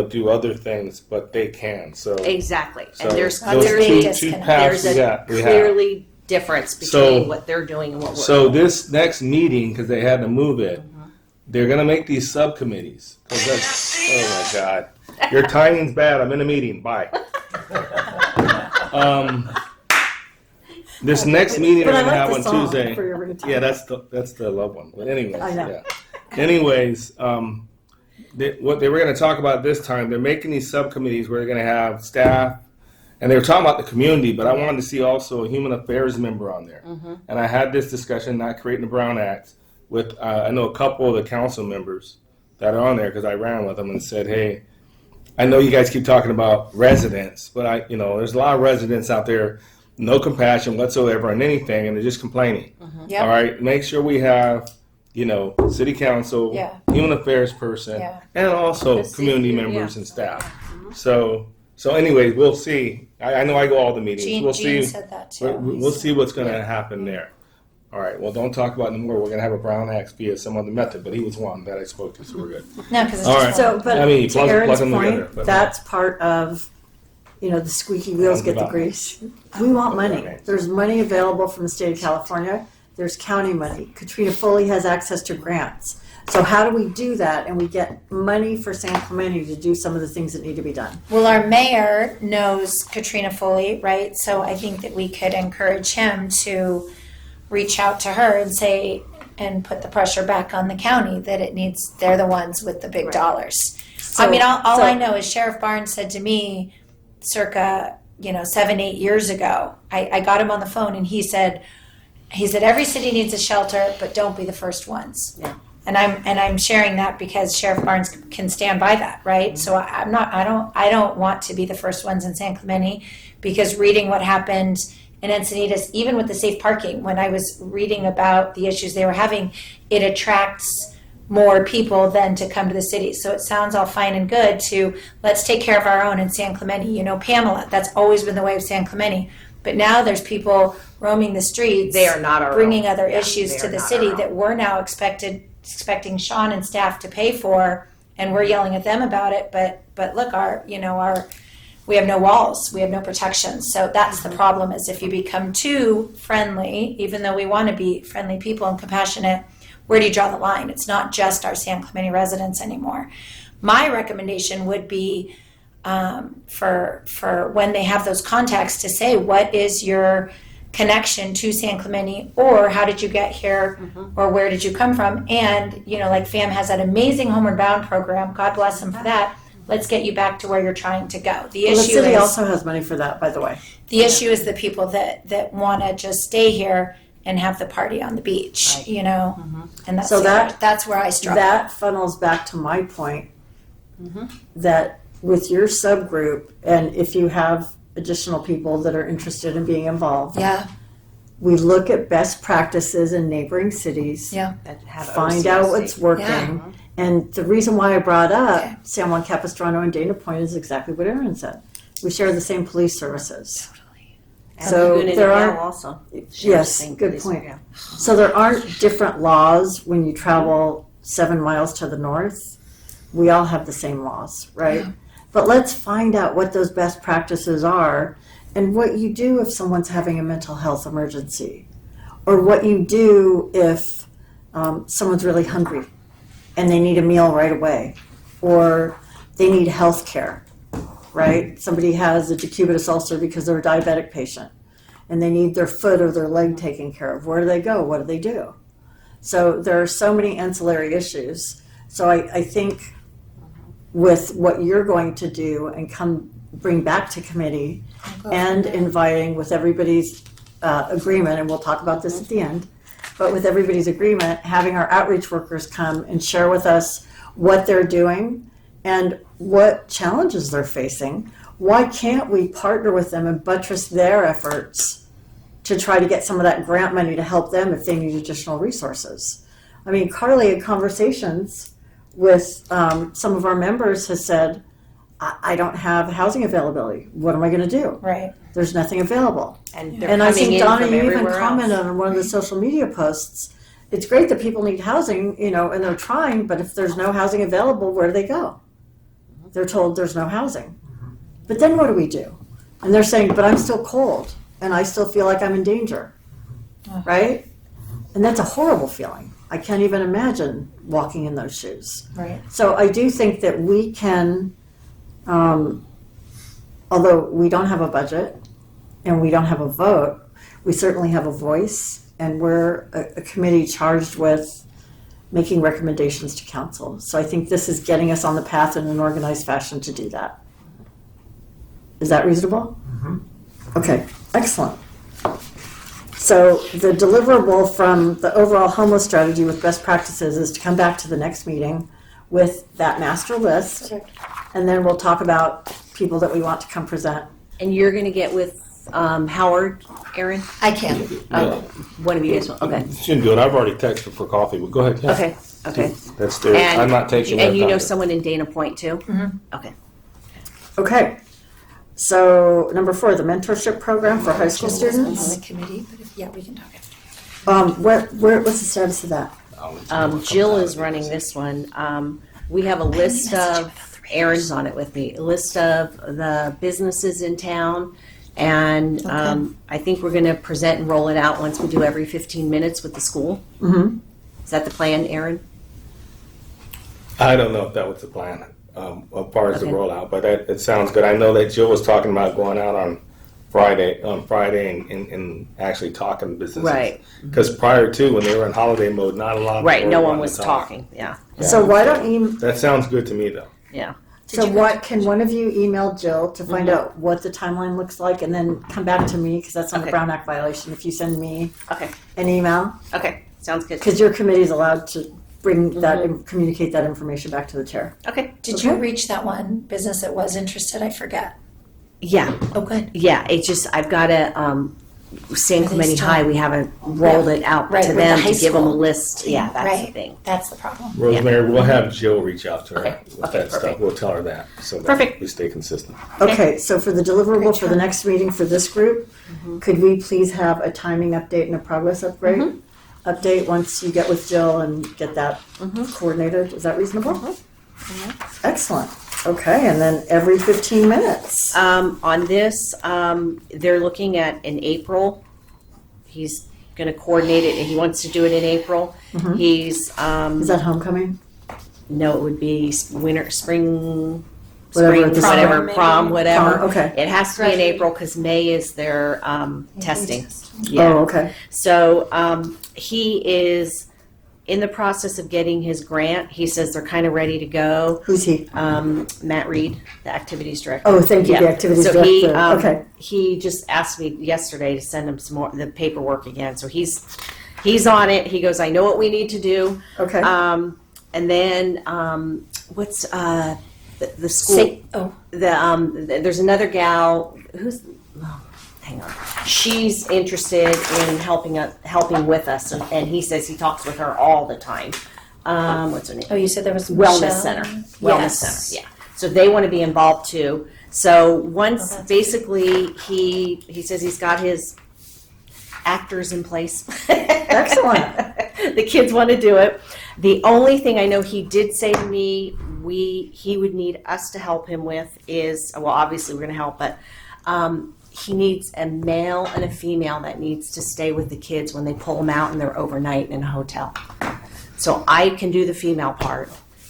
[SPEAKER 4] do other things, but they can. So
[SPEAKER 2] Exactly.
[SPEAKER 4] So
[SPEAKER 2] And there's
[SPEAKER 4] those
[SPEAKER 7] big
[SPEAKER 4] two
[SPEAKER 7] disconnect.
[SPEAKER 4] paths
[SPEAKER 2] there's a
[SPEAKER 4] we have.
[SPEAKER 2] clearly difference between
[SPEAKER 4] So-
[SPEAKER 2] what they're doing and what we're
[SPEAKER 4] So
[SPEAKER 2] doing.
[SPEAKER 4] this next meeting, because they had to move it, they're going to make these subcommittees. 'Cause oh my God, your timing's bad. I'm in a meeting. Bye. This next meeting
[SPEAKER 1] But
[SPEAKER 4] they're
[SPEAKER 1] I
[SPEAKER 4] going to have
[SPEAKER 1] like
[SPEAKER 4] on
[SPEAKER 1] the song
[SPEAKER 4] Tuesday.
[SPEAKER 1] for your ringtone.
[SPEAKER 4] Yeah, that's the loved one. But anyways,
[SPEAKER 1] I know.
[SPEAKER 4] yeah. Anyways, what they were going to talk about this time, they're making these subcommittees where they're going to have staff, and they were talking about the community, but I wanted to see also a human affairs member on there. And I had this discussion, not creating the Brown Act, with I know a couple of the council members that are on there because I ran with them and said, hey, I know you guys keep talking about residents, but there's a lot of residents out there, no compassion whatsoever on anything, and they're just complaining.
[SPEAKER 7] Yep.
[SPEAKER 4] All right, make sure we have, city council,
[SPEAKER 7] Yeah.
[SPEAKER 4] human affairs person,
[SPEAKER 7] Yeah.
[SPEAKER 4] and also
[SPEAKER 2] The
[SPEAKER 4] community
[SPEAKER 2] city,
[SPEAKER 4] members
[SPEAKER 2] yeah.
[SPEAKER 4] and staff. So anyways, we'll see. I know I go all the meetings.
[SPEAKER 7] Gene,
[SPEAKER 4] we'll
[SPEAKER 7] Gene
[SPEAKER 4] see.
[SPEAKER 7] said that too.
[SPEAKER 4] We'll see what's going to happen there. All right. Well, don't talk about it anymore. We're going to have a Brown Act via some other method, but he was one that I spoke to, so we're good.
[SPEAKER 7] No, because it's
[SPEAKER 4] All
[SPEAKER 7] just
[SPEAKER 4] right.
[SPEAKER 1] So, but
[SPEAKER 4] I mean,
[SPEAKER 1] to
[SPEAKER 4] plug
[SPEAKER 1] Aaron's
[SPEAKER 4] them
[SPEAKER 1] point,
[SPEAKER 4] together, but-
[SPEAKER 1] that's part of, the squeaky wheels get the
[SPEAKER 4] Roundabout.
[SPEAKER 1] grease. We want money.
[SPEAKER 4] Okay.
[SPEAKER 1] There's money available from the state of California. There's county money. Katrina Foley has access to grants. So how do we do that? And we get money for San Clemente to do some of the things that need to be done.
[SPEAKER 7] Well, our mayor knows Katrina Foley, right? So I think that we could encourage him to reach out to her and say, and put the pressure back on the county that they're the ones with the big dollars. I mean, all I know is Sheriff Barnes said to me circa, 7-8 years ago, I got him on the phone and he said, every city needs a shelter, but don't be the first ones.
[SPEAKER 2] Yeah.
[SPEAKER 7] And I'm sharing that because Sheriff Barnes can stand by that, right? So I don't want to be the first ones in San Clemente, because reading what happened in Encinitas, even with the safe parking, when I was reading about the issues they were having, it attracts more people than to come to the city. So it sounds all fine and good to let's take care of our own in San Clemente. Pamela, that's always been the way of San Clemente. But now there's people roaming the streets.
[SPEAKER 2] They are not our
[SPEAKER 7] bringing
[SPEAKER 2] own.
[SPEAKER 7] other
[SPEAKER 2] Yeah,
[SPEAKER 7] issues
[SPEAKER 2] they
[SPEAKER 7] to
[SPEAKER 2] are
[SPEAKER 7] the
[SPEAKER 2] not
[SPEAKER 7] city
[SPEAKER 2] our own.
[SPEAKER 7] that we're now expecting Sean and staff to pay for, and we're yelling at them about it. But look, we have no walls, we have no protection. So that's the problem, is if you become too friendly, even though we want to be friendly people and compassionate, where do you draw the line? It's not just our San Clemente residents anymore. My recommendation would be for when they have those contacts to say, what is your connection to San Clemente, or how did you get here, or where did you come from? And like FAM has that amazing Homeward Bound program, God bless them for that. Let's get you back to where you're trying to go. The
[SPEAKER 1] Well, the
[SPEAKER 7] issue
[SPEAKER 1] city
[SPEAKER 7] is
[SPEAKER 1] also has money for that, by the way.
[SPEAKER 7] the issue is the people that want to just stay here and have the party on the beach,
[SPEAKER 2] Right.
[SPEAKER 7] and that's
[SPEAKER 1] So
[SPEAKER 7] that's where I struggle.
[SPEAKER 1] That funnels back to my point that with your subgroup, and if you have additional people that are interested in being involved,
[SPEAKER 7] yeah,
[SPEAKER 1] we look at best practices in neighboring cities,
[SPEAKER 7] yeah,
[SPEAKER 2] That have
[SPEAKER 1] find out what's
[SPEAKER 2] OCSC.
[SPEAKER 1] working.
[SPEAKER 7] Yeah.
[SPEAKER 1] And the reason why I brought up
[SPEAKER 7] Okay.
[SPEAKER 1] San Juan Capistrano and Dana Point is exactly what Aaron said. We share the same police services.
[SPEAKER 2] And
[SPEAKER 1] So
[SPEAKER 2] Laguna
[SPEAKER 1] there
[SPEAKER 2] Niguel
[SPEAKER 1] aren't-
[SPEAKER 2] also. shares the
[SPEAKER 1] Yes,
[SPEAKER 2] same
[SPEAKER 1] good
[SPEAKER 2] police-
[SPEAKER 1] point.
[SPEAKER 2] yeah.
[SPEAKER 1] So there aren't different laws when you travel 7 miles to the north. We all have the same laws, right? But let's find out what those best practices are and what you do if someone's having a mental health emergency, or what you do if someone's really hungry and they need a meal right away, or they need health care, right? Somebody has a decubitus ulcer because they're a diabetic patient and they need their foot or their leg taken care of. Where do they go? What do they do? So there are so many ancillary issues. So I think with what you're going to do and bring back to committee and inviting with everybody's agreement, and we'll talk about this at the end, but with everybody's agreement, having our outreach workers come and share with us what they're doing and what challenges they're facing. Why can't we partner with them and buttress their efforts to try to get some of that grant money to help them if they need additional resources? I mean, Carly, in conversations with some of our members, has said, I don't have housing availability. What am I going to do?
[SPEAKER 7] Right.
[SPEAKER 1] There's nothing available.
[SPEAKER 2] And they're
[SPEAKER 1] And I
[SPEAKER 2] coming
[SPEAKER 1] think,
[SPEAKER 2] in
[SPEAKER 1] Donna,
[SPEAKER 2] from
[SPEAKER 1] you even
[SPEAKER 2] everywhere
[SPEAKER 1] commented
[SPEAKER 2] else.
[SPEAKER 1] on one of the social media posts. It's great that people need housing, and they're trying, but if there's no housing available, where do they go? They're told there's no housing. But then what do we do? And they're saying, but I'm still cold and I still feel like I'm in danger. Right? And that's a horrible feeling. I can't even imagine walking in those shoes.
[SPEAKER 7] Right.
[SPEAKER 1] So I do think that we can, although we don't have a budget and we don't have a vote, we certainly have a voice, and we're a committee charged with making recommendations to council. So I think this is getting us on the path in an organized fashion to do that. Is that reasonable? Okay, excellent. So the deliverable from the overall homeless strategy with best practices is to come back to the next meeting with that master list, and then we'll talk about people that we want to come present.
[SPEAKER 2] And you're going to get with Howard, Aaron?
[SPEAKER 7] I can.
[SPEAKER 2] One of you guys will. Okay.
[SPEAKER 4] Shouldn't do it. I've already texted for coffee, but go ahead. Yeah.
[SPEAKER 2] Okay. Okay.
[SPEAKER 4] That's there.
[SPEAKER 2] And,
[SPEAKER 4] I'm not taking
[SPEAKER 2] and
[SPEAKER 4] that
[SPEAKER 2] you know
[SPEAKER 4] time.
[SPEAKER 2] someone in Dana Point too? Okay.
[SPEAKER 1] Okay. So number 4, the mentorship program for high school
[SPEAKER 7] On
[SPEAKER 1] students.
[SPEAKER 7] the committee, but yeah, we can talk.
[SPEAKER 1] What's the status of that?
[SPEAKER 2] Jill is running this one. We have a list of, Aaron's on it with me, a list of the businesses in town. And I think we're going to present and roll it out once we do every 15 minutes with the school.
[SPEAKER 1] Mm-hmm.
[SPEAKER 2] Is that the plan, Aaron?
[SPEAKER 4] I don't know if that was the plan as far as the
[SPEAKER 2] Okay.
[SPEAKER 4] rollout, but it sounds good. I know that Jill was talking about going out on Friday and actually talking to businesses.
[SPEAKER 2] Right.
[SPEAKER 4] Because prior to, when they were in holiday mode, not a lot of
[SPEAKER 2] Right,
[SPEAKER 4] people
[SPEAKER 2] no
[SPEAKER 4] were
[SPEAKER 2] one
[SPEAKER 4] wanting
[SPEAKER 2] was
[SPEAKER 4] to talk.
[SPEAKER 2] talking. Yeah,
[SPEAKER 1] So why don't you,
[SPEAKER 4] That sounds good to me, though.
[SPEAKER 2] yeah.
[SPEAKER 1] so what, can one of you email Jill to find out what the timeline looks like, and then come back to me, because that's not a
[SPEAKER 2] Okay.
[SPEAKER 1] Brown Act violation, if you send me
[SPEAKER 2] Okay,
[SPEAKER 1] an email,
[SPEAKER 2] okay, sounds good.
[SPEAKER 1] because your committee is allowed to bring that, communicate that information back to the chair.
[SPEAKER 2] Okay,
[SPEAKER 7] Did you reach that one business that was interested? I forget.
[SPEAKER 2] yeah,
[SPEAKER 7] Oh, good.
[SPEAKER 2] yeah, it's just, I've got to, San
[SPEAKER 7] Are they
[SPEAKER 2] Clemente
[SPEAKER 7] still-
[SPEAKER 2] High, we haven't rolled it out
[SPEAKER 7] Right,
[SPEAKER 2] to
[SPEAKER 7] with the
[SPEAKER 2] them
[SPEAKER 7] high
[SPEAKER 2] to give them a
[SPEAKER 7] school.
[SPEAKER 2] list. Yeah, that's the
[SPEAKER 7] Right.
[SPEAKER 2] thing.
[SPEAKER 7] That's the problem.
[SPEAKER 4] Rosemary, we'll have Jill reach out to her
[SPEAKER 2] Okay.
[SPEAKER 4] with
[SPEAKER 2] Okay,
[SPEAKER 4] that stuff.
[SPEAKER 2] perfect.
[SPEAKER 4] We'll tell her that so that
[SPEAKER 2] Perfect.
[SPEAKER 4] we stay consistent.
[SPEAKER 1] Okay, so for the deliverable
[SPEAKER 7] Great
[SPEAKER 1] for the
[SPEAKER 7] job.
[SPEAKER 1] next meeting for this group, could we please have a timing update and a progress upgrade? Update once you get with Jill and get that coordinated, is that reasonable? Excellent, okay, and then every 15 minutes.
[SPEAKER 2] On this, they're looking at in April. He's going to coordinate it, and he wants to do it in April. He's
[SPEAKER 1] Is that homecoming?
[SPEAKER 2] no, it would be winter, spring,
[SPEAKER 1] Whatever the
[SPEAKER 2] whatever,
[SPEAKER 7] summer,
[SPEAKER 2] prom,
[SPEAKER 7] maybe.
[SPEAKER 2] whatever.
[SPEAKER 1] Prom, okay.
[SPEAKER 2] It has to be in
[SPEAKER 7] Graduate.
[SPEAKER 2] April because May is their testing.
[SPEAKER 1] Oh,
[SPEAKER 2] Yeah.
[SPEAKER 1] okay,
[SPEAKER 2] So he is in the process of getting his grant. He says they're kind of ready to go.
[SPEAKER 1] who's he?
[SPEAKER 2] Matt Reed, the activities director.
[SPEAKER 1] Oh, thank you, the
[SPEAKER 2] Yeah.
[SPEAKER 1] activities
[SPEAKER 2] So he,
[SPEAKER 1] director, okay.
[SPEAKER 2] he just asked me yesterday to send him some more the paperwork again. So he's on it. He goes, I know what we need to do.
[SPEAKER 1] Okay,
[SPEAKER 2] And then what's the school? There's another gal who's. Oh, hang on. She's interested in helping with us, and he says he talks with her all the time. What's her name?
[SPEAKER 7] Oh, you said there was
[SPEAKER 2] Wellness
[SPEAKER 7] Michelle?
[SPEAKER 2] Center. Wellness
[SPEAKER 7] Yes.
[SPEAKER 2] Center. Yeah. So they want to be involved too. So once
[SPEAKER 7] Oh, that's
[SPEAKER 2] basically he says he's got his actors in place.
[SPEAKER 1] Excellent.
[SPEAKER 2] The kids want to do it. The only thing I know he did say to me he would need us to help him with is, well, obviously we're going to help, but he needs a male and a female that needs to stay with the kids when they pull them out and they're overnight in a hotel. So I can do the female part,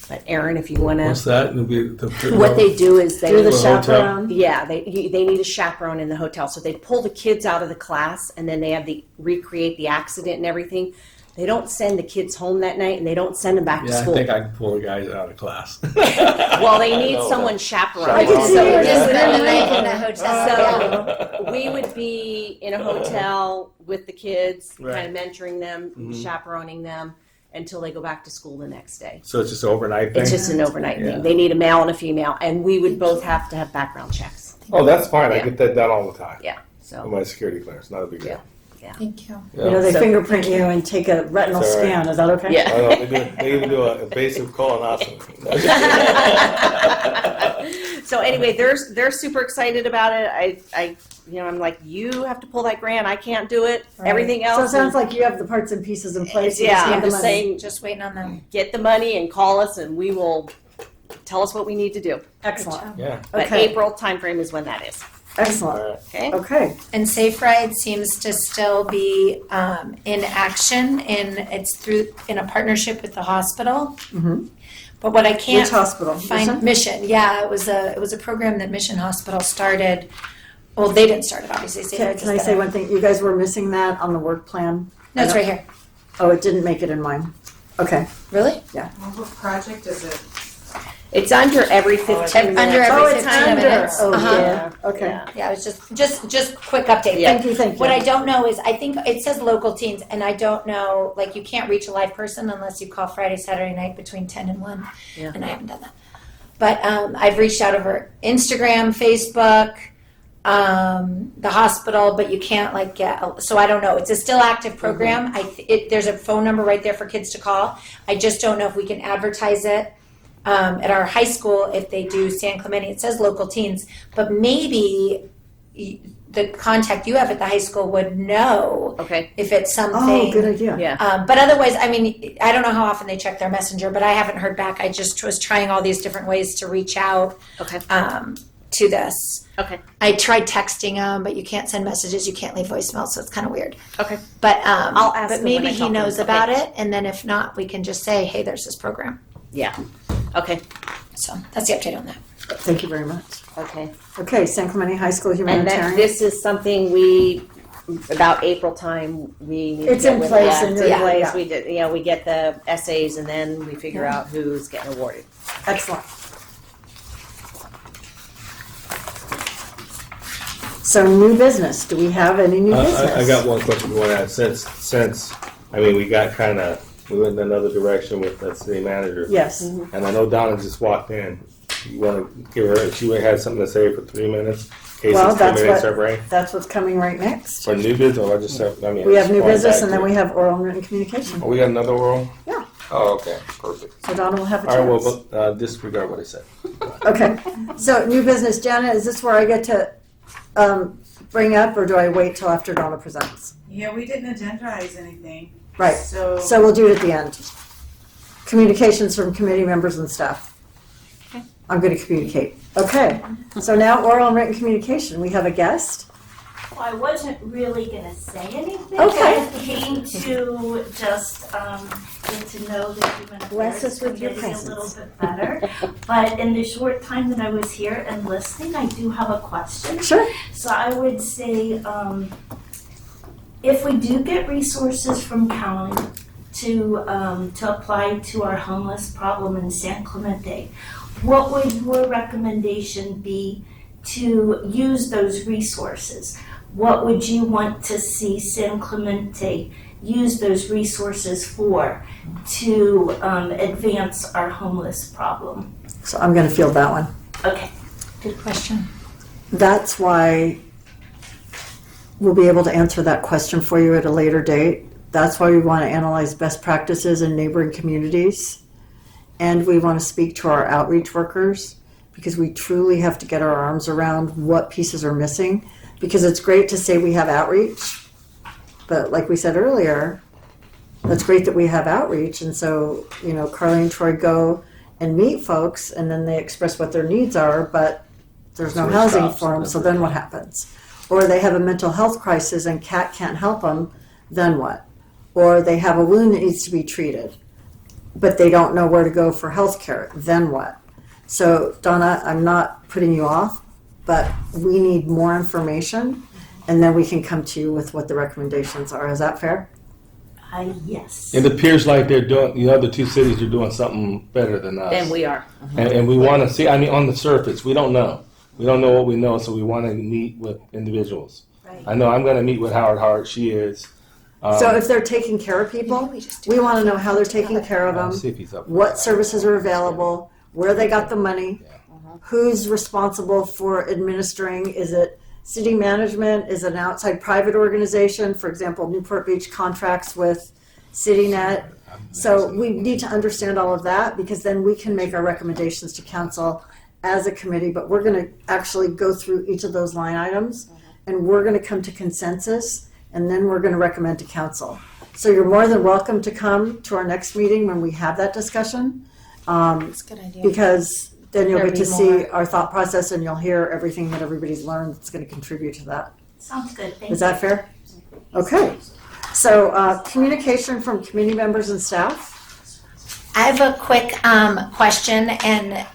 [SPEAKER 2] but Aaron, if you want
[SPEAKER 4] What's
[SPEAKER 2] to,
[SPEAKER 4] that? It'll be
[SPEAKER 2] what they do is they
[SPEAKER 1] Do the
[SPEAKER 4] The hotel.
[SPEAKER 1] chaperone.
[SPEAKER 2] yeah, they need a chaperone in the hotel. So they pull the kids out of the class, and then they have the recreate the accident and everything. They don't send the kids home that night, and they don't send them back to
[SPEAKER 4] Yeah, I
[SPEAKER 2] school.
[SPEAKER 4] think I can pull the guys out of class.
[SPEAKER 2] Well, they need someone chaperone.
[SPEAKER 1] I can see
[SPEAKER 2] So
[SPEAKER 1] it.
[SPEAKER 7] Just
[SPEAKER 1] Yeah.
[SPEAKER 7] spend the night in a hotel.
[SPEAKER 2] So we would be in a hotel with the kids,
[SPEAKER 4] Right.
[SPEAKER 2] kind of mentoring them, chaperoning them until they go back to school the next day.
[SPEAKER 4] So it's just an overnight thing?
[SPEAKER 2] It's just an overnight
[SPEAKER 4] Yeah.
[SPEAKER 2] thing. They need a male and a female, and we would both have to have background checks.
[SPEAKER 4] Oh, that's fine. I
[SPEAKER 2] Yeah.
[SPEAKER 4] get that done all the time.
[SPEAKER 2] Yeah.
[SPEAKER 4] On
[SPEAKER 2] So
[SPEAKER 4] my security clearance, not a big deal.
[SPEAKER 2] Yeah.
[SPEAKER 7] Thank you.
[SPEAKER 1] You know, they
[SPEAKER 2] So-
[SPEAKER 1] fingerprint you and take a retinal
[SPEAKER 4] That's all right.
[SPEAKER 1] scan. Is that okay?
[SPEAKER 2] Yeah.
[SPEAKER 4] I know, they even do a invasive colonoscopy.
[SPEAKER 2] So anyway, they're super excited about it. I'm like, you have to pull that grant. I can't do it.
[SPEAKER 1] Right.
[SPEAKER 2] Everything
[SPEAKER 1] So
[SPEAKER 2] else.
[SPEAKER 1] it sounds like you have the parts and pieces in place. You
[SPEAKER 2] Yeah,
[SPEAKER 1] just need
[SPEAKER 2] I'm
[SPEAKER 1] the
[SPEAKER 2] just
[SPEAKER 1] money.
[SPEAKER 2] saying,
[SPEAKER 7] Just waiting on them.
[SPEAKER 2] get the money and call us, and we will tell us what we need to do.
[SPEAKER 1] Excellent.
[SPEAKER 4] Yeah.
[SPEAKER 2] But
[SPEAKER 1] Okay.
[SPEAKER 2] April timeframe is when that is.
[SPEAKER 1] Excellent.
[SPEAKER 2] Okay.
[SPEAKER 1] Okay.
[SPEAKER 7] And Safe Ride seems to still be in action, and it's in a partnership with the hospital.
[SPEAKER 1] Mhm.
[SPEAKER 7] But what I can't
[SPEAKER 1] Which hospital?
[SPEAKER 7] find Mission. Yeah, it was a program that Mission Hospital started. Well, they didn't start it, obviously. Safe Ride's
[SPEAKER 1] Can I
[SPEAKER 7] just
[SPEAKER 1] say
[SPEAKER 7] gonna-
[SPEAKER 1] one thing? You guys were missing that on the work plan.
[SPEAKER 7] No, it's right here.
[SPEAKER 1] Oh, it didn't make it in mine. Okay.
[SPEAKER 7] Really?
[SPEAKER 6] Well, what project is it?
[SPEAKER 2] It's under every 15 minutes.
[SPEAKER 7] Under every
[SPEAKER 1] Oh, it's
[SPEAKER 7] 15
[SPEAKER 1] under.
[SPEAKER 7] minutes.
[SPEAKER 1] Oh,
[SPEAKER 7] Uh-huh.
[SPEAKER 1] yeah. Okay.
[SPEAKER 2] Yeah.
[SPEAKER 7] Yeah, it was just quick update.
[SPEAKER 2] Yeah.
[SPEAKER 1] Thank you. Thank you.
[SPEAKER 7] What I don't know is, I think it says local teens, and I don't know, like, you can't reach a live person unless you call Friday, Saturday night between 10 and 1,
[SPEAKER 2] Yeah.
[SPEAKER 7] and I haven't done that. But I've reached out over Instagram, Facebook, the hospital, but you can't, like, so I don't know. It's a still active program. There's a phone number right there for kids to call. I just don't know if we can advertise it. At our high school, if they do San Clemente, it says local teens, but maybe the contact you have at the high school would know
[SPEAKER 2] Okay.
[SPEAKER 7] if it's something.
[SPEAKER 1] Oh, good idea.
[SPEAKER 2] Yeah.
[SPEAKER 7] But otherwise, I mean, I don't know how often they check their messenger, but I haven't heard back. I just was trying all these different ways to reach out
[SPEAKER 2] Okay.
[SPEAKER 7] to this.
[SPEAKER 2] Okay.
[SPEAKER 7] I tried texting him, but you can't send messages, you can't leave voicemail, so it's kind of weird.
[SPEAKER 2] Okay.
[SPEAKER 7] But
[SPEAKER 2] I'll ask
[SPEAKER 7] but
[SPEAKER 2] him
[SPEAKER 7] maybe
[SPEAKER 2] when I
[SPEAKER 7] he
[SPEAKER 2] talk to him.
[SPEAKER 7] knows
[SPEAKER 2] Okay.
[SPEAKER 7] about it, and then if not, we can just say, hey, there's this program.
[SPEAKER 2] Yeah. Okay.
[SPEAKER 7] So that's the update on that.
[SPEAKER 1] Thank you very much.
[SPEAKER 2] Okay.
[SPEAKER 1] Okay, San Clemente High School
[SPEAKER 2] And
[SPEAKER 1] Humanitarian.
[SPEAKER 2] then this is something about April time, we need
[SPEAKER 1] It's
[SPEAKER 2] to get
[SPEAKER 1] in
[SPEAKER 2] with
[SPEAKER 1] place
[SPEAKER 2] that.
[SPEAKER 1] and
[SPEAKER 2] It's in
[SPEAKER 1] you're-
[SPEAKER 2] place.
[SPEAKER 1] yeah.
[SPEAKER 2] We did, we get the essays and then we figure out who's getting awarded.
[SPEAKER 1] Excellent. So new business. Do we have any new business?
[SPEAKER 4] I got one question for that. Since I mean, we got we went in another direction with the city manager.
[SPEAKER 1] Yes.
[SPEAKER 4] And I know Donna just walked in. You want to give her? She had something to say for 3 minutes. In case
[SPEAKER 1] Well,
[SPEAKER 4] it's
[SPEAKER 1] that's
[SPEAKER 4] 3 minutes
[SPEAKER 1] what-
[SPEAKER 4] of rain.
[SPEAKER 1] That's what's coming right next.
[SPEAKER 4] For new business, or just I mean,
[SPEAKER 1] We have new
[SPEAKER 4] going
[SPEAKER 1] business
[SPEAKER 4] back
[SPEAKER 1] and then
[SPEAKER 4] to-
[SPEAKER 1] we have oral and written communication.
[SPEAKER 4] Oh, we got another oral.
[SPEAKER 1] Yeah.
[SPEAKER 4] Oh, okay, perfect.
[SPEAKER 1] So Donna will have a
[SPEAKER 4] All right,
[SPEAKER 1] chance.
[SPEAKER 4] well, disregard what I said.
[SPEAKER 1] Okay. So new business. Janet, is this where I get to bring up, or do I wait till after Donna presents?
[SPEAKER 6] Yeah, we didn't agendize anything.
[SPEAKER 1] Right.
[SPEAKER 6] So,
[SPEAKER 1] So we'll do it at the end. Communications from committee members and staff. I'm going to communicate. Okay. So now oral and written communication. We have a guest.
[SPEAKER 10] Well, I wasn't really gonna say anything.
[SPEAKER 1] Okay.
[SPEAKER 10] I came to just get to know the Human
[SPEAKER 1] Bless
[SPEAKER 10] Affairs
[SPEAKER 1] us with your
[SPEAKER 10] Committee a little
[SPEAKER 1] presence.
[SPEAKER 10] bit better. But in the short time that I was here and listening, I do have a question.
[SPEAKER 1] Sure.
[SPEAKER 10] So I would say, if we do get resources from county to apply to our homeless problem in San Clemente, what would your recommendation be to use those resources? What would you want to see San Clemente use those resources for to advance our homeless problem?
[SPEAKER 1] So I'm going to field that one.
[SPEAKER 10] Okay.
[SPEAKER 7] Good question.
[SPEAKER 1] That's why we'll be able to answer that question for you at a later date. That's why we want to analyze best practices in neighboring communities. And we want to speak to our outreach workers, because we truly have to get our arms around what pieces are missing. Because it's great to say we have outreach, but like we said earlier, that's great that we have outreach. And so, Carly and Troy go and meet folks, and then they express what their needs are, but there's no
[SPEAKER 4] So it
[SPEAKER 1] housing
[SPEAKER 4] stops.
[SPEAKER 1] for them. So then what happens? Or they have a mental health crisis and CAT can't help them, then what? Or they have a wound that needs to be treated, but they don't know where to go for health care, then what? So Donna, I'm not putting you off, but we need more information, and then we can come to you with what the recommendations are. Is that fair?
[SPEAKER 10] Yes.
[SPEAKER 4] It appears like they're doing, the other two cities are doing something better than us.
[SPEAKER 2] And we are.
[SPEAKER 4] And we want to see, I mean, on the surface, we don't know. We don't know what we know, so we want to meet with individuals.
[SPEAKER 10] Right.
[SPEAKER 4] I know I'm going to meet with Howard Hart. She is.
[SPEAKER 1] So if they're taking care of people, we want to know how they're taking care of
[SPEAKER 4] I'll
[SPEAKER 1] them,
[SPEAKER 4] see if he's up.
[SPEAKER 1] what services are available, where they got the money, who's responsible for administering. Is it City management is an outside private organization. For example, Newport Beach contracts with CityNet. So we need to understand all of that because then we can make our recommendations to council as a committee, but we're going to actually go through each of those line items and we're going to come to consensus and then we're going to recommend to council. So you're more than welcome to come to our next meeting when we have that discussion.
[SPEAKER 7] That's a good idea.
[SPEAKER 1] Because then you'll
[SPEAKER 7] There'll
[SPEAKER 1] get to
[SPEAKER 7] be
[SPEAKER 1] see
[SPEAKER 7] more.
[SPEAKER 1] our thought process and you'll hear everything that everybody's learned that's going to contribute to that.
[SPEAKER 10] Sounds good, thank you.
[SPEAKER 1] Is that fair? Okay. So communication from committee members and staff.
[SPEAKER 7] I have a quick question, and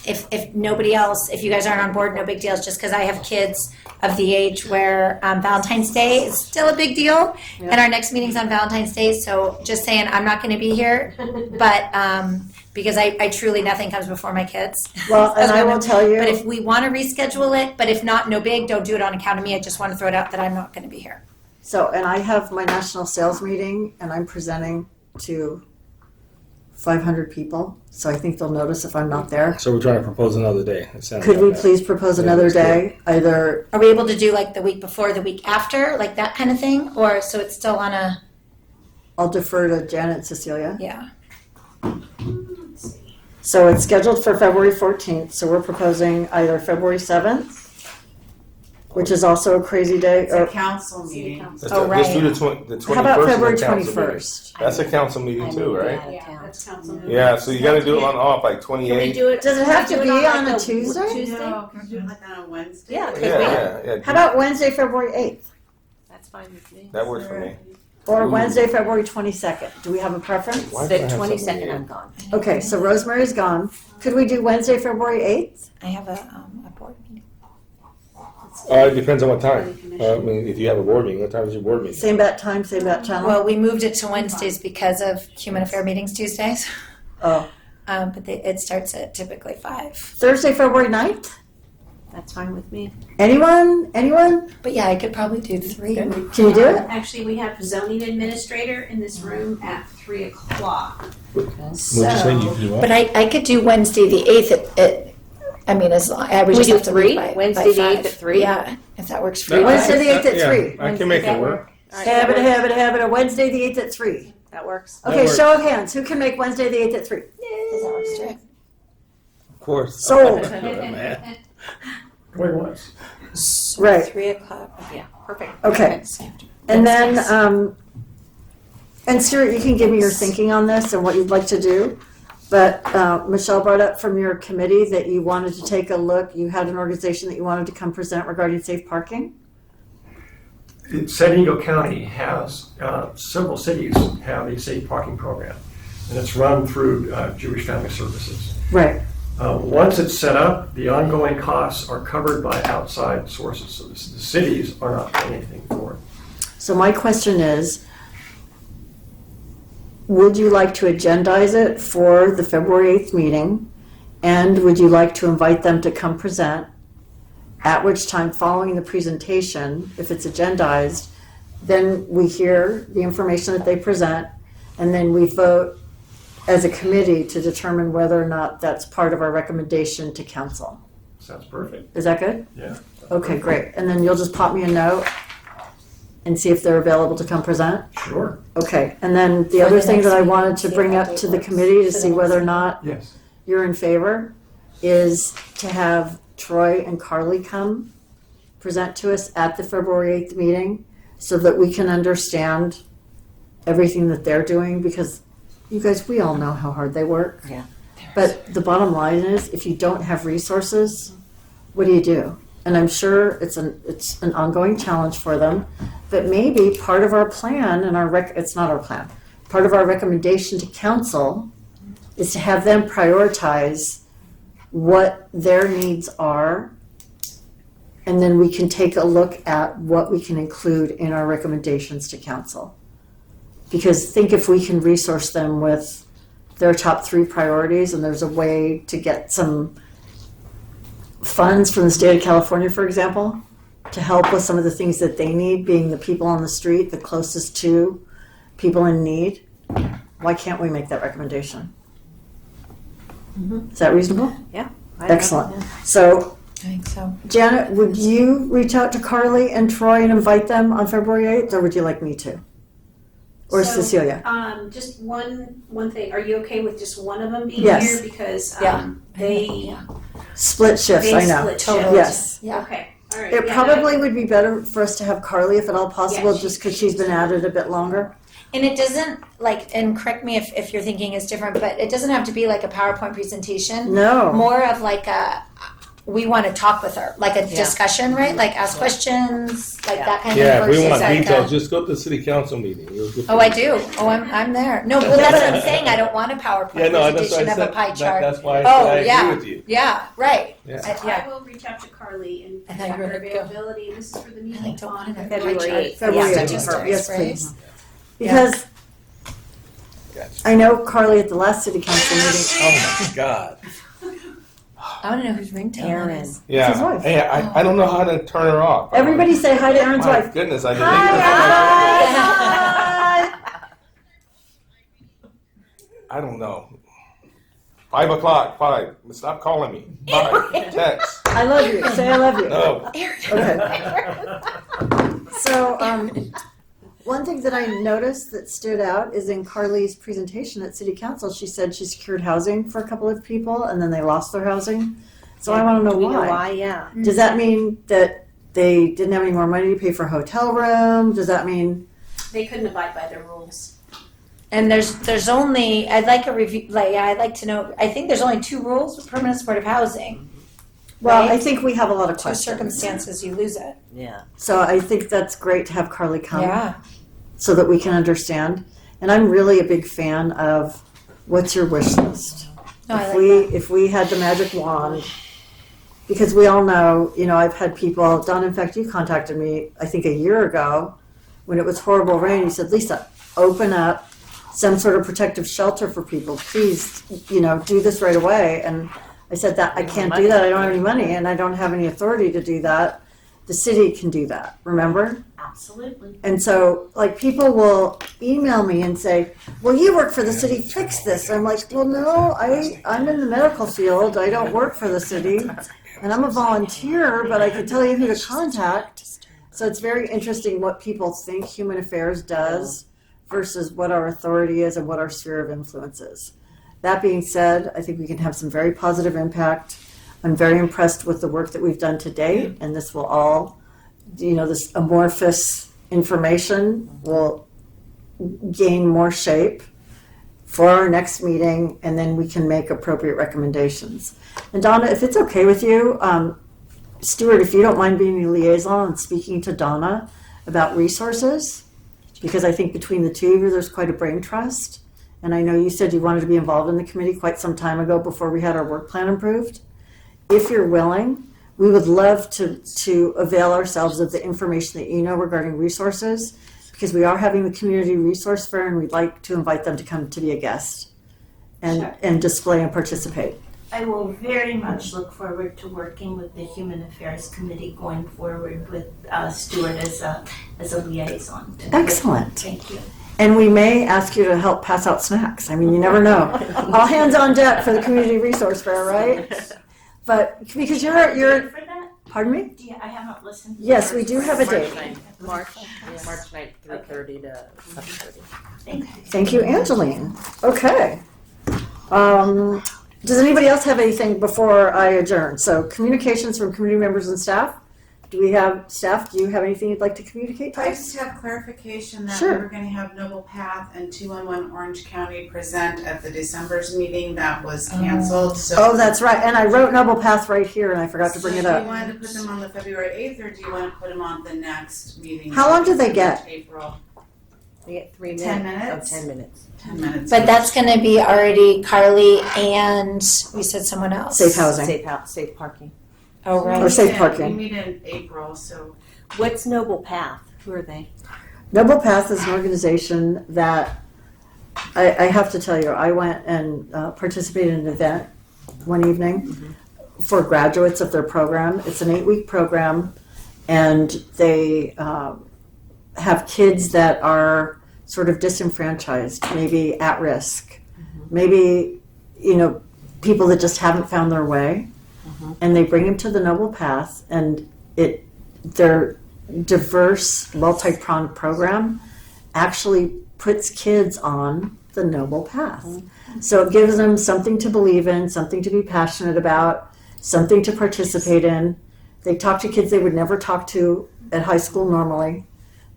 [SPEAKER 7] if nobody else, if you guys aren't on board, no big deal. It's just because I have kids of the age where Valentine's Day is still a big deal, and our next meeting's on Valentine's Day. So just saying, I'm not going to be here, but because I truly nothing comes before my kids.
[SPEAKER 1] Well, and I will tell you.
[SPEAKER 7] But if we want to reschedule it, but if not, no big. Don't do it on account of me. I just want to throw it out that I'm not going to be here.
[SPEAKER 1] So, and I have my national sales meeting and I'm presenting to 500 people. So I think they'll notice if I'm not there.
[SPEAKER 4] So we're trying to propose another day. It sounds
[SPEAKER 1] Could
[SPEAKER 4] like
[SPEAKER 1] we
[SPEAKER 4] that.
[SPEAKER 1] please propose
[SPEAKER 4] Yeah,
[SPEAKER 1] another
[SPEAKER 4] let's do
[SPEAKER 1] day? Either,
[SPEAKER 7] Are we able to do like the week before, the week after, like that kind of thing, or so it's still on a
[SPEAKER 1] I'll defer to Janet and Cecilia.
[SPEAKER 7] yeah.
[SPEAKER 1] So it's scheduled for February 14th. So we're proposing either February 7th, which is also a crazy day.
[SPEAKER 6] It's a
[SPEAKER 1] Or
[SPEAKER 6] council meeting.
[SPEAKER 4] Let's
[SPEAKER 7] Oh,
[SPEAKER 4] do, let's do
[SPEAKER 7] right.
[SPEAKER 4] the 21st.
[SPEAKER 1] how about
[SPEAKER 4] is a
[SPEAKER 1] February
[SPEAKER 4] council meeting.
[SPEAKER 1] 21st?
[SPEAKER 4] That's a council meeting too, right?
[SPEAKER 6] Yeah, that's council meeting.
[SPEAKER 4] Yeah, so you got to do it on off like
[SPEAKER 2] Can we
[SPEAKER 4] 28.
[SPEAKER 2] do it?
[SPEAKER 1] Does it have to
[SPEAKER 2] do
[SPEAKER 1] be
[SPEAKER 2] like
[SPEAKER 1] on a Tuesday?
[SPEAKER 6] No, can we do it like on a Wednesday?
[SPEAKER 2] Yeah,
[SPEAKER 4] Yeah.
[SPEAKER 1] How about Wednesday, February 8th?
[SPEAKER 2] That's fine with me.
[SPEAKER 4] That works for me.
[SPEAKER 1] Or
[SPEAKER 4] Ooh.
[SPEAKER 1] Wednesday, February 22nd? Do we have a preference?
[SPEAKER 4] Why
[SPEAKER 2] The
[SPEAKER 4] do I have
[SPEAKER 2] 22nd,
[SPEAKER 4] something
[SPEAKER 2] I'm gone.
[SPEAKER 1] Okay, so Rosemary's gone. Could we do Wednesday, February 8th?
[SPEAKER 7] I have a board meeting.
[SPEAKER 4] It depends on what time. I mean, if you have a board meeting, what time is your board meeting?
[SPEAKER 1] Same bat time, same bat channel?
[SPEAKER 7] Well, we moved it to Wednesdays because of human affair meetings Tuesdays,
[SPEAKER 1] Oh,
[SPEAKER 7] but it starts at typically 5.
[SPEAKER 1] Thursday, February 9th?
[SPEAKER 2] That's fine with me.
[SPEAKER 1] Anyone? Anyone?
[SPEAKER 7] But yeah, I could probably do 3.
[SPEAKER 1] Can you do it?
[SPEAKER 9] Actually, we have zoning administrator in this room at 3 o'clock.
[SPEAKER 4] What'd you say? You do what?
[SPEAKER 7] But I could do Wednesday the 8th at I mean, as long, I would
[SPEAKER 2] We
[SPEAKER 7] just
[SPEAKER 2] do
[SPEAKER 7] have to
[SPEAKER 2] 3?
[SPEAKER 7] leave by
[SPEAKER 2] Wednesday the
[SPEAKER 7] 5.
[SPEAKER 2] 8th at 3?
[SPEAKER 7] Yeah, if that works for you.
[SPEAKER 1] Wednesday the 8th at
[SPEAKER 4] Yeah,
[SPEAKER 1] 3.
[SPEAKER 4] I can make it work.
[SPEAKER 1] Have it. Wednesday the 8th at 3.
[SPEAKER 2] That works.
[SPEAKER 1] Okay,
[SPEAKER 4] works.
[SPEAKER 1] show of hands. Who can make Wednesday the 8th at 3?
[SPEAKER 7] Does that work, Stuart?
[SPEAKER 4] Of course.
[SPEAKER 1] Sold.
[SPEAKER 4] Man.
[SPEAKER 5] Going once.
[SPEAKER 1] Right.
[SPEAKER 7] 3 o'clock.
[SPEAKER 2] Yeah, perfect.
[SPEAKER 1] Okay. And then, and Stuart, you can give me your thinking on this and what you'd like to do. But Michelle brought up from your committee that you wanted to take a look. You had an organization that you wanted to come present regarding safe parking.
[SPEAKER 5] San Diego County has, several cities have a safe parking program, and it's run through Jewish Family Services.
[SPEAKER 1] Right.
[SPEAKER 5] Once it's set up, the ongoing costs are covered by outside sources, so the cities are not paying anything for it.
[SPEAKER 1] So my question is, would you like to agendize it for the February 8th meeting? And would you like to invite them to come present? At which time, following the presentation, if it's agendized, then we hear the information that they present, and then we vote as a committee to determine whether or not that's part of our recommendation to council.
[SPEAKER 5] Sounds perfect.
[SPEAKER 1] Is that good?
[SPEAKER 5] Yeah.
[SPEAKER 1] Okay, great. And then you'll just pop me a note and see if they're available to come present?
[SPEAKER 5] Sure.
[SPEAKER 1] Okay, and then the
[SPEAKER 7] For
[SPEAKER 1] other
[SPEAKER 7] the
[SPEAKER 1] thing
[SPEAKER 7] next
[SPEAKER 1] that I
[SPEAKER 7] meeting,
[SPEAKER 1] wanted
[SPEAKER 7] see
[SPEAKER 1] to
[SPEAKER 7] if
[SPEAKER 1] bring
[SPEAKER 7] that
[SPEAKER 1] up
[SPEAKER 7] date
[SPEAKER 1] to the
[SPEAKER 7] works.
[SPEAKER 1] committee to
[SPEAKER 7] For the
[SPEAKER 1] see
[SPEAKER 7] next
[SPEAKER 1] whether or not
[SPEAKER 5] Yes.
[SPEAKER 1] you're in favor is to have Troy and Carly come present to us at the February 8th meeting so that we can understand everything that they're doing, because you guys, we all know how hard they work.
[SPEAKER 2] Yeah.
[SPEAKER 1] But the bottom line is, if you don't have resources, what do? And I'm sure it's an ongoing challenge for them, but maybe part of our plan and it's not our plan. Part of our recommendation to council is to have them prioritize what their needs are, and then we can take a look at what we can include in our recommendations to council. Because think if we can resource them with their top 3 priorities, and there's a way to get some funds from the state of California, for example, to help with some of the things that they need, being the people on the street, the closest to people in need, why can't we make that recommendation? Is that reasonable?
[SPEAKER 2] Yeah.
[SPEAKER 1] Excellent. So
[SPEAKER 7] I think so.
[SPEAKER 1] Janet, would you reach out to Carly and Troy and invite them on February 8th, or would you like me to? Or
[SPEAKER 9] So,
[SPEAKER 1] Cecilia?
[SPEAKER 9] Just one thing. Are you okay with just one of them being
[SPEAKER 1] Yes.
[SPEAKER 9] here? Because
[SPEAKER 7] Yeah.
[SPEAKER 9] they
[SPEAKER 7] Yeah.
[SPEAKER 1] Split shifts,
[SPEAKER 9] they
[SPEAKER 1] I know.
[SPEAKER 9] split
[SPEAKER 7] Totally.
[SPEAKER 9] shifts.
[SPEAKER 1] Yes.
[SPEAKER 7] Yeah.
[SPEAKER 9] Okay. All right.
[SPEAKER 1] It
[SPEAKER 9] Yeah,
[SPEAKER 1] probably would be better for us to have Carly, if at all possible,
[SPEAKER 9] Yeah,
[SPEAKER 1] just because she's been at it a bit longer.
[SPEAKER 7] And it doesn't and correct me if your thinking is different, but it doesn't have to be like a PowerPoint presentation.
[SPEAKER 1] No.
[SPEAKER 7] More of like we want to talk with her, like a discussion, right? Like ask questions, like that kind
[SPEAKER 4] Yeah,
[SPEAKER 7] of
[SPEAKER 4] if
[SPEAKER 7] thing.
[SPEAKER 4] we want
[SPEAKER 7] versus, like,
[SPEAKER 4] details, just go to the city council meeting. You'll get
[SPEAKER 7] oh, I do. Oh, I'm there. No, well, that's what I'm saying. I don't want a PowerPoint
[SPEAKER 4] Yeah, no, that's
[SPEAKER 7] presentation
[SPEAKER 4] what I
[SPEAKER 7] of a
[SPEAKER 4] said.
[SPEAKER 7] pie chart.
[SPEAKER 4] That's why I
[SPEAKER 7] Oh,
[SPEAKER 4] said I
[SPEAKER 7] yeah.
[SPEAKER 4] agree with you.
[SPEAKER 7] Yeah, right.
[SPEAKER 4] Yeah.
[SPEAKER 9] I will reach out to Carly and
[SPEAKER 7] I thought
[SPEAKER 9] check
[SPEAKER 7] you were
[SPEAKER 9] her
[SPEAKER 7] gonna go.
[SPEAKER 9] availability. This is for the
[SPEAKER 7] I
[SPEAKER 9] meeting
[SPEAKER 7] like to
[SPEAKER 9] on
[SPEAKER 7] want a
[SPEAKER 9] February
[SPEAKER 7] pie chart.
[SPEAKER 9] 8th.
[SPEAKER 1] February
[SPEAKER 7] Yeah,
[SPEAKER 1] 8th.
[SPEAKER 7] statistics,
[SPEAKER 1] Yes,
[SPEAKER 7] right?
[SPEAKER 1] please. Because
[SPEAKER 4] Gotcha.
[SPEAKER 1] I know Carly at the last city council meeting.
[SPEAKER 4] Oh my God.
[SPEAKER 7] I want to know whose ringtone
[SPEAKER 2] Aaron.
[SPEAKER 7] that is.
[SPEAKER 4] Yeah.
[SPEAKER 1] his wife.
[SPEAKER 4] Hey, I don't know how to turn her off.
[SPEAKER 1] Everybody say hi to Aaron's
[SPEAKER 4] My
[SPEAKER 1] wife.
[SPEAKER 4] goodness, I didn't.
[SPEAKER 1] Hi.
[SPEAKER 4] I don't know. 5 o'clock. 5. Stop calling me. Bye. Text.
[SPEAKER 1] I love you. Say I love you.
[SPEAKER 4] No.
[SPEAKER 1] Okay. So, one thing that I noticed that stood out is in Carly's presentation at City Council, she said she secured housing for a couple of people and then they lost their housing. So I want to know
[SPEAKER 2] Do we know
[SPEAKER 1] why.
[SPEAKER 2] why? Yeah.
[SPEAKER 1] Does that mean that they didn't have any more money to pay for a hotel room? Does that mean?
[SPEAKER 9] They couldn't abide by their rules.
[SPEAKER 7] And there's only I'd like a review. Like I'd like to know. I think there's only 2 rules with permanent supportive housing.
[SPEAKER 1] Well,
[SPEAKER 7] Right.
[SPEAKER 1] I think we have a lot of
[SPEAKER 7] 2
[SPEAKER 1] questions.
[SPEAKER 7] circumstances you lose it.
[SPEAKER 2] Yeah.
[SPEAKER 1] So I think that's great to have Carly come.
[SPEAKER 7] Yeah.
[SPEAKER 1] So that we can understand. And I'm really a big fan of what's your wish list.
[SPEAKER 7] No, I
[SPEAKER 1] If
[SPEAKER 7] like
[SPEAKER 1] we
[SPEAKER 7] that.
[SPEAKER 1] if we had the magic wand, because we all know, I've had people. Don, in fact, you contacted me I think a year ago when it was horrible rain. You said, Lisa, open up some sort of protective shelter for people. Please, do this right away. And I said that I can't do that. I don't have any money and I don't have any authority to do that. The city can do that. Remember?
[SPEAKER 10] Absolutely.
[SPEAKER 1] And so, people will email me and say, well, you work for the city, fix this. I'm like, well, no, I'm in the medical field. I don't work for the city. And I'm a volunteer, but I can tell you who to contact. So it's very interesting what people think Human Affairs does versus what our authority is and what our sphere of influence is. That being said, I think we can have some very positive impact. I'm very impressed with the work that we've done to date, and this will all, this amorphous information will gain more shape for our next meeting, and then we can make appropriate recommendations. And Donna, if it's okay with you, Stuart, if you don't mind being the liaison and speaking to Donna about resources, because I think between the two of you, there's quite a brain trust. And I know you said you wanted to be involved in the committee quite some time ago before we had our work plan approved. If you're willing, we would love to avail ourselves of the information that you know regarding resources, because we are having the community resource fair and we'd like to invite them to come to be a guest and display and participate.
[SPEAKER 10] I will very much look forward to working with the Human Affairs Committee going forward with Stuart as a liaison.
[SPEAKER 1] Excellent.
[SPEAKER 10] Thank you.
[SPEAKER 1] And we may ask you to help pass out snacks. I mean, you never know. All hands on deck for the community resource fair, right? But because you're
[SPEAKER 10] For that?
[SPEAKER 1] pardon me?
[SPEAKER 10] I haven't listened.
[SPEAKER 1] Yes, we do have a date.
[SPEAKER 2] March 9th, 3:30 to 7:30.
[SPEAKER 10] Thank you.
[SPEAKER 1] Thank you, Angeline. Okay. Does anybody else have anything before I adjourn? So communications from community members and staff. Do we have staff? Do you have anything you'd like to communicate to
[SPEAKER 6] I
[SPEAKER 1] us?
[SPEAKER 6] just have clarification that
[SPEAKER 1] Sure.
[SPEAKER 6] we were going to have Noble Path and 211 Orange County present at the December's meeting that was canceled. So
[SPEAKER 1] Oh, that's right. And I wrote Noble Path right here and I forgot to bring it
[SPEAKER 6] Do you
[SPEAKER 1] up.
[SPEAKER 6] want to put them on the February 8th or do you want to put them on the next meeting?
[SPEAKER 1] How long do they get?
[SPEAKER 6] April.
[SPEAKER 2] We get 3 minutes.
[SPEAKER 6] 10 minutes?
[SPEAKER 2] Oh, 10 minutes.
[SPEAKER 6] 10 minutes.
[SPEAKER 7] But that's going to be already Carly and we said someone else.
[SPEAKER 1] Safe housing.
[SPEAKER 2] Safe parking.
[SPEAKER 7] Oh,
[SPEAKER 1] Or
[SPEAKER 7] right.
[SPEAKER 1] safe
[SPEAKER 6] We
[SPEAKER 1] parking.
[SPEAKER 6] meet in April, so
[SPEAKER 2] What's Noble Path? Who are they?
[SPEAKER 1] Noble Path is an organization that I have to tell you, I went and participated in an event one evening for graduates of their program. It's an 8-week program, and they have kids that are sort of disenfranchised, maybe at risk, maybe, people that just haven't found their way. and they bring them to the Noble Path, and their diverse, multi-pronged program actually puts kids on the Noble Path. So it gives them something to believe in, something to be passionate about, something to participate in. They talk to kids they would never talk to at high school normally.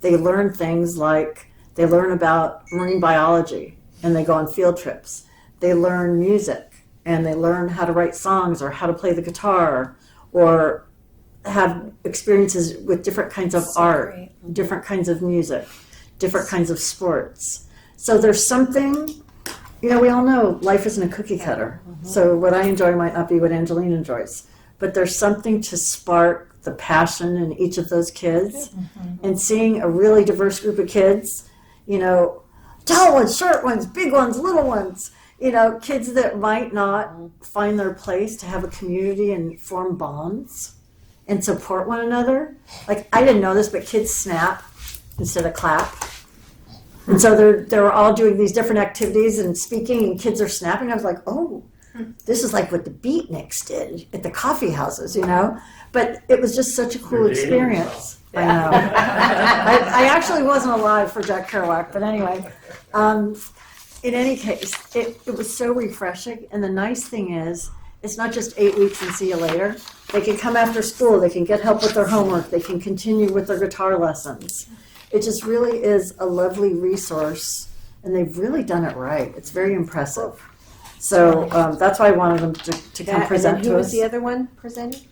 [SPEAKER 1] They learn things like they learn about marine biology, and they go on field trips. They learn music, and they learn how to write songs or how to play the guitar or have experiences with different kinds of art, different kinds of music, different kinds of sports. So there's something, we all know life isn't a cookie cutter. So what I enjoy might not be what Angeline enjoys. But there's something to spark the passion in each of those kids. And seeing a really diverse group of kids, tall ones, short ones, big ones, little ones, kids that might not find their place to have a community and form bonds and support one another. Like, I didn't know this, but kids snap instead of clap. And so they're all doing these different activities and speaking, and kids are snapping. I was like, oh, this is like what the beatniks did at the coffee houses, But it was just such a cool experience. I know. I actually wasn't alive for Jack Kerouac, but anyway. In any case, it was so refreshing. And the nice thing is, it's not just 8 weeks and see you later. They can come after school. They can get help with their homework. They can continue with their guitar lessons. It just really is a lovely resource, and they've really done it right. It's very impressive. So that's why I wanted them to come present to us.
[SPEAKER 2] Who was the other one presenting?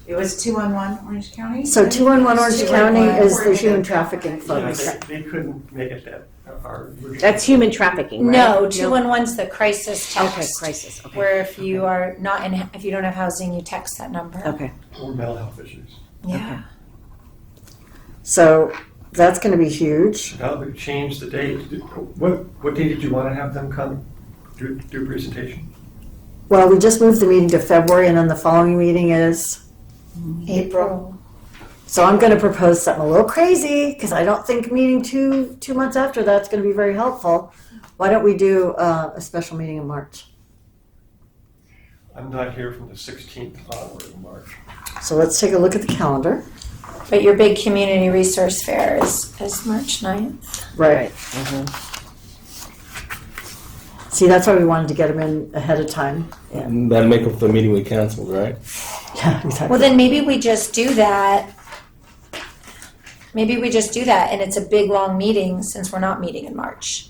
[SPEAKER 6] It was 211 Orange County.
[SPEAKER 1] So 211 Orange County is the human
[SPEAKER 6] Coordinated
[SPEAKER 1] trafficking folks.
[SPEAKER 5] They couldn't make it that.
[SPEAKER 2] That's human trafficking, right?
[SPEAKER 7] No, 211's the crisis text.
[SPEAKER 2] Okay, crisis. Okay.
[SPEAKER 7] Where if you are not if you don't have housing, you text that number.
[SPEAKER 2] Okay.
[SPEAKER 5] Or mental health issues.
[SPEAKER 7] Yeah.
[SPEAKER 1] So that's going to be huge.
[SPEAKER 5] Now we've changed the date. What day did you want to have them come do a presentation?
[SPEAKER 1] Well, we just moved the meeting to February, and then the following meeting is
[SPEAKER 7] April.
[SPEAKER 1] So I'm going to propose something a little crazy, because I don't think meeting two months after that's going to be very helpful. Why don't we do a special meeting in March?
[SPEAKER 5] I'm not here from the 16th onward in March.
[SPEAKER 1] So let's take a look at the calendar.
[SPEAKER 7] But your big community resource fair is March 9th.
[SPEAKER 1] Right. See, that's why we wanted to get them in ahead of time. Yeah,
[SPEAKER 4] That'll make up for the meeting we canceled, right?
[SPEAKER 1] yeah, exactly.
[SPEAKER 7] Well, then maybe we just do that. Maybe we just do that, and it's a big, long meeting since we're not meeting in March.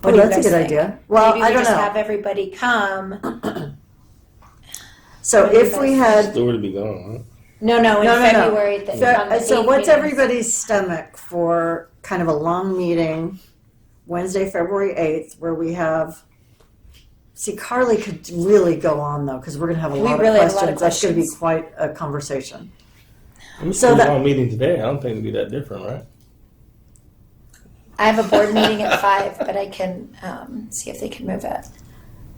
[SPEAKER 1] Oh,
[SPEAKER 7] do you
[SPEAKER 1] that's a
[SPEAKER 7] guys
[SPEAKER 1] good
[SPEAKER 7] think?
[SPEAKER 1] idea. Well,
[SPEAKER 7] Maybe we
[SPEAKER 1] I don't
[SPEAKER 7] just
[SPEAKER 1] know.
[SPEAKER 7] have everybody come.
[SPEAKER 1] So if we had,
[SPEAKER 4] Stuart would be gone, huh?
[SPEAKER 7] No, in
[SPEAKER 1] No.
[SPEAKER 7] February. On the
[SPEAKER 1] so
[SPEAKER 7] 8th
[SPEAKER 1] what's
[SPEAKER 7] meetings.
[SPEAKER 1] everybody's stomach for kind of a long meeting, Wednesday, February 8th, where we have, see, Carly could really go on though, because we're going to have a
[SPEAKER 7] We
[SPEAKER 1] lot of
[SPEAKER 7] really have a lot
[SPEAKER 1] questions.
[SPEAKER 7] of
[SPEAKER 1] That's going to be
[SPEAKER 7] questions.
[SPEAKER 1] quite a conversation.
[SPEAKER 4] We
[SPEAKER 1] So
[SPEAKER 4] so
[SPEAKER 1] that-
[SPEAKER 4] that meeting today. I don't think it'd be that different, right?
[SPEAKER 7] I have a board meeting at 5, but I can see if they can move it.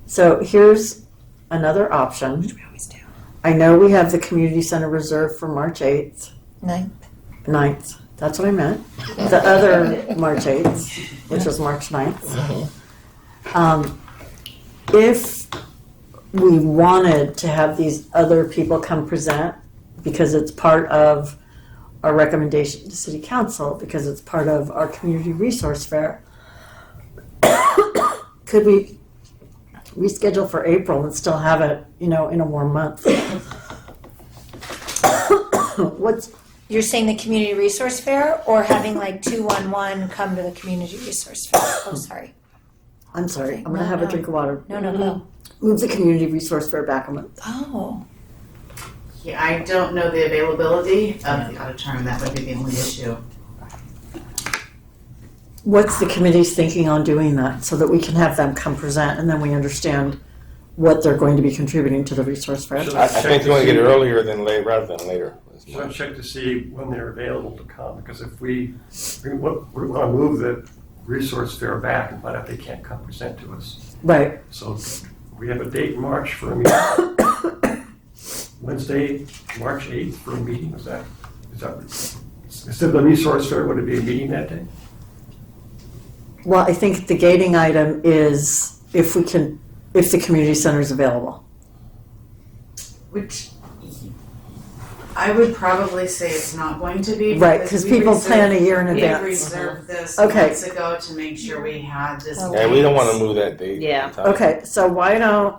[SPEAKER 1] So here's another option.
[SPEAKER 2] We always do.
[SPEAKER 1] I know we have the community center reserved for March 8th, 9th. That's what I meant. The other March 8th, which was March 9th. If we wanted to have these other people come present, because it's part of our recommendation to City Council, because it's part of our community resource fair, could we reschedule for April and still have it, in a warm month?
[SPEAKER 7] You're saying the community resource fair, or having like 211 come to the community resource fair? Oh, sorry.
[SPEAKER 1] I'm sorry, I'm gonna have a drink of water.
[SPEAKER 7] No, go.
[SPEAKER 1] Move the community resource fair back a month.
[SPEAKER 7] Oh.
[SPEAKER 6] Yeah, I don't know the availability of the auditorium. That would be the only issue.
[SPEAKER 1] What's the committee's thinking on doing that, so that we can have them come present, and then we understand what they're going to be contributing to the resource fair?
[SPEAKER 5] Should
[SPEAKER 4] I think you want to get it earlier than later, rather than later.
[SPEAKER 5] So I check to see when they're available to come, because if we want to move the resource fair back and find out they can't come present to us.
[SPEAKER 1] Right.
[SPEAKER 5] So we have a date in March for a meeting. Wednesday, March 8th for a meeting, is that, instead of the resource fair, would it be a meeting that day?
[SPEAKER 1] Well, I think the gating item is if the community center is available.
[SPEAKER 6] Which I would probably say it's not going to be.
[SPEAKER 1] Right, because
[SPEAKER 6] we
[SPEAKER 1] people
[SPEAKER 6] reserved-
[SPEAKER 1] plan a year in
[SPEAKER 6] We
[SPEAKER 1] advance.
[SPEAKER 6] reserved this
[SPEAKER 1] Okay.
[SPEAKER 6] months ago to make sure we had this.
[SPEAKER 4] Yeah, we don't want to move that date.
[SPEAKER 2] Yeah.
[SPEAKER 1] Okay, so why don't,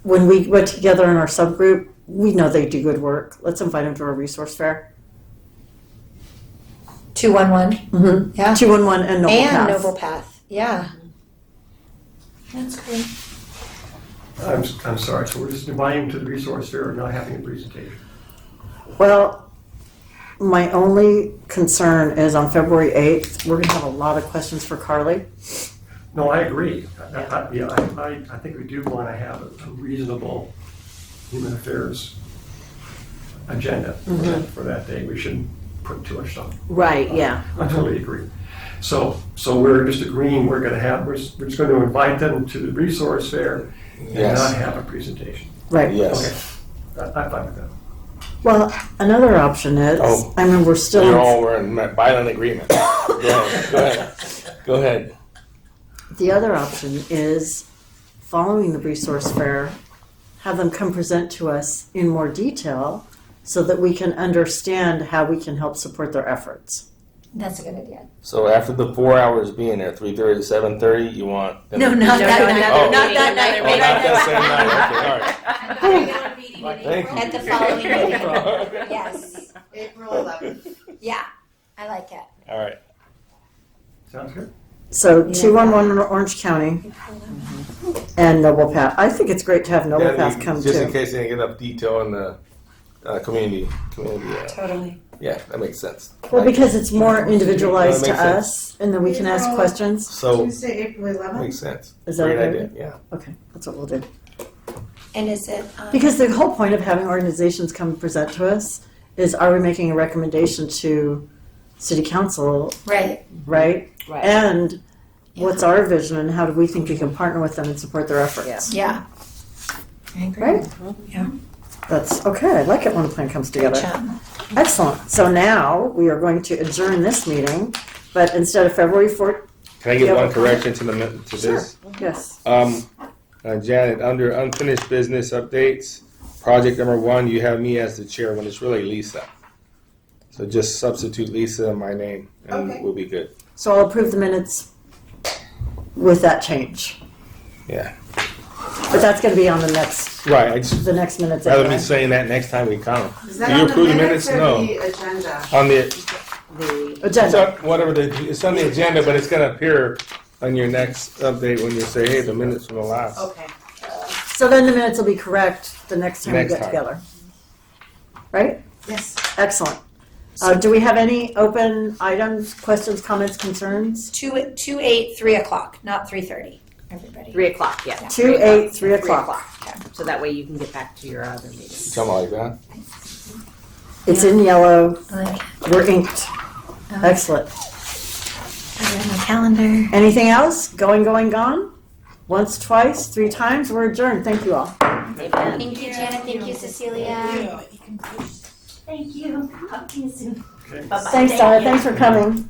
[SPEAKER 1] when we get together in our subgroup, we know they do good work. Let's invite them to our resource fair.
[SPEAKER 7] 211
[SPEAKER 1] Mm-hmm.
[SPEAKER 7] Yeah.
[SPEAKER 1] 211 and Noble
[SPEAKER 7] and
[SPEAKER 1] Path.
[SPEAKER 7] Noble Path. Yeah. That's great.
[SPEAKER 5] I'm sorry, so we're just inviting them to the resource fair and not having a presentation.
[SPEAKER 1] Well, my only concern is on February 8th, we're gonna have a lot of questions for Carly.
[SPEAKER 5] No, I agree. I think we do want to have a reasonable human affairs agenda for that day. We shouldn't put too much stuff.
[SPEAKER 2] Right, yeah.
[SPEAKER 5] I totally agree. So we're just agreeing we're just going to invite them to the resource fair and
[SPEAKER 4] Yes.
[SPEAKER 5] not have a presentation.
[SPEAKER 1] Right.
[SPEAKER 4] Yes.
[SPEAKER 5] Okay, I'm fine with that.
[SPEAKER 1] Well, another option is,
[SPEAKER 4] Oh.
[SPEAKER 1] I mean, we're still.
[SPEAKER 4] You're all we're in violent agreement. Go ahead. Go ahead.
[SPEAKER 1] The other option is, following the resource fair, have them come present to us in more detail so that we can understand how we can help support their efforts.
[SPEAKER 7] That's a good idea.
[SPEAKER 4] So after the 4 hours being there, 3:30 to 7:30, you want them
[SPEAKER 7] No, not that night.
[SPEAKER 4] Oh.
[SPEAKER 7] Not that night.
[SPEAKER 4] Oh, not that same night. Okay, all right.
[SPEAKER 9] And the regular meeting in
[SPEAKER 4] Thank
[SPEAKER 9] April.
[SPEAKER 4] you.
[SPEAKER 7] At the following meeting. Yes.
[SPEAKER 6] April 11th.
[SPEAKER 7] Yeah. I like it.
[SPEAKER 4] All right.
[SPEAKER 5] Sounds good?
[SPEAKER 1] So 211 in Orange County and Noble Path. I think it's great to have Noble
[SPEAKER 4] That'd
[SPEAKER 1] Path
[SPEAKER 4] be-
[SPEAKER 1] come
[SPEAKER 4] just in
[SPEAKER 1] too.
[SPEAKER 4] case they didn't get enough detail in the community.
[SPEAKER 7] Totally.
[SPEAKER 4] Yeah, that makes sense.
[SPEAKER 1] Well, because it's more individualized
[SPEAKER 4] That
[SPEAKER 1] to
[SPEAKER 4] makes sense.
[SPEAKER 1] us, and then we can ask questions.
[SPEAKER 4] So
[SPEAKER 6] Tuesday, April 11th.
[SPEAKER 4] makes sense.
[SPEAKER 1] Is that
[SPEAKER 4] Great
[SPEAKER 1] okay?
[SPEAKER 4] idea. Yeah.
[SPEAKER 1] Okay, that's what we'll do.
[SPEAKER 7] And is it?
[SPEAKER 1] Because the whole point of having organizations come present to us is, are we making a recommendation to city council,
[SPEAKER 7] Right.
[SPEAKER 1] right?
[SPEAKER 2] Right.
[SPEAKER 1] And what's our vision and how do we think we can partner with them and support their efforts?
[SPEAKER 7] Yeah. I agree.
[SPEAKER 1] Right?
[SPEAKER 7] Yeah.
[SPEAKER 1] That's, okay, I like it when a plan comes
[SPEAKER 7] Good
[SPEAKER 1] together.
[SPEAKER 7] job.
[SPEAKER 1] Excellent. So now we are going to adjourn this meeting, but instead of February 4th,
[SPEAKER 4] Can I get
[SPEAKER 1] Yeah,
[SPEAKER 4] one
[SPEAKER 1] well,
[SPEAKER 4] correction to this?
[SPEAKER 1] yes.
[SPEAKER 4] Janet, under unfinished business updates, project number 1, you have me as the chair when it's really Lisa. So just substitute Lisa in my name and
[SPEAKER 6] Okay.
[SPEAKER 4] we'll be good.
[SPEAKER 1] So I'll approve the minutes with that change.
[SPEAKER 4] Yeah.
[SPEAKER 1] But that's going to be on the next minutes.
[SPEAKER 4] Rather
[SPEAKER 1] anyway.
[SPEAKER 4] me saying that next time we come.
[SPEAKER 6] Is that
[SPEAKER 4] Do you
[SPEAKER 6] on the
[SPEAKER 4] approve the
[SPEAKER 6] minutes or
[SPEAKER 4] No.
[SPEAKER 6] the agenda?
[SPEAKER 4] On the,
[SPEAKER 2] The
[SPEAKER 4] it's
[SPEAKER 1] Agenda.
[SPEAKER 4] on, whatever it's on the agenda, but it's gonna appear on your next update when you say, hey, the minutes from the last.
[SPEAKER 6] Okay.
[SPEAKER 1] So then the minutes will be correct the next time we
[SPEAKER 4] Next
[SPEAKER 1] get
[SPEAKER 4] time.
[SPEAKER 1] together. Right?
[SPEAKER 6] Yes.
[SPEAKER 1] Excellent. Do we have any open items, questions, comments, concerns?
[SPEAKER 7] 2-8, 3 o'clock, not 3:30. Everybody.
[SPEAKER 2] 3 o'clock, yeah.
[SPEAKER 1] 2, 8, 3
[SPEAKER 2] 3
[SPEAKER 1] o'clock.
[SPEAKER 2] o'clock. So that way you can get back to your other meetings.
[SPEAKER 4] Something like that.
[SPEAKER 1] It's in yellow.
[SPEAKER 7] I like it.
[SPEAKER 1] We're inked. Excellent.
[SPEAKER 7] Put it on my calendar.
[SPEAKER 1] Anything else? Going, gone? Once, twice, 3 times? We're adjourned. Thank you all.
[SPEAKER 7] Thank you, Janet. Thank you, Cecilia.
[SPEAKER 10] Thank you. Talk to you soon.
[SPEAKER 5] Okay.
[SPEAKER 10] Bye-bye.
[SPEAKER 1] Thanks, Donna. Thanks for coming.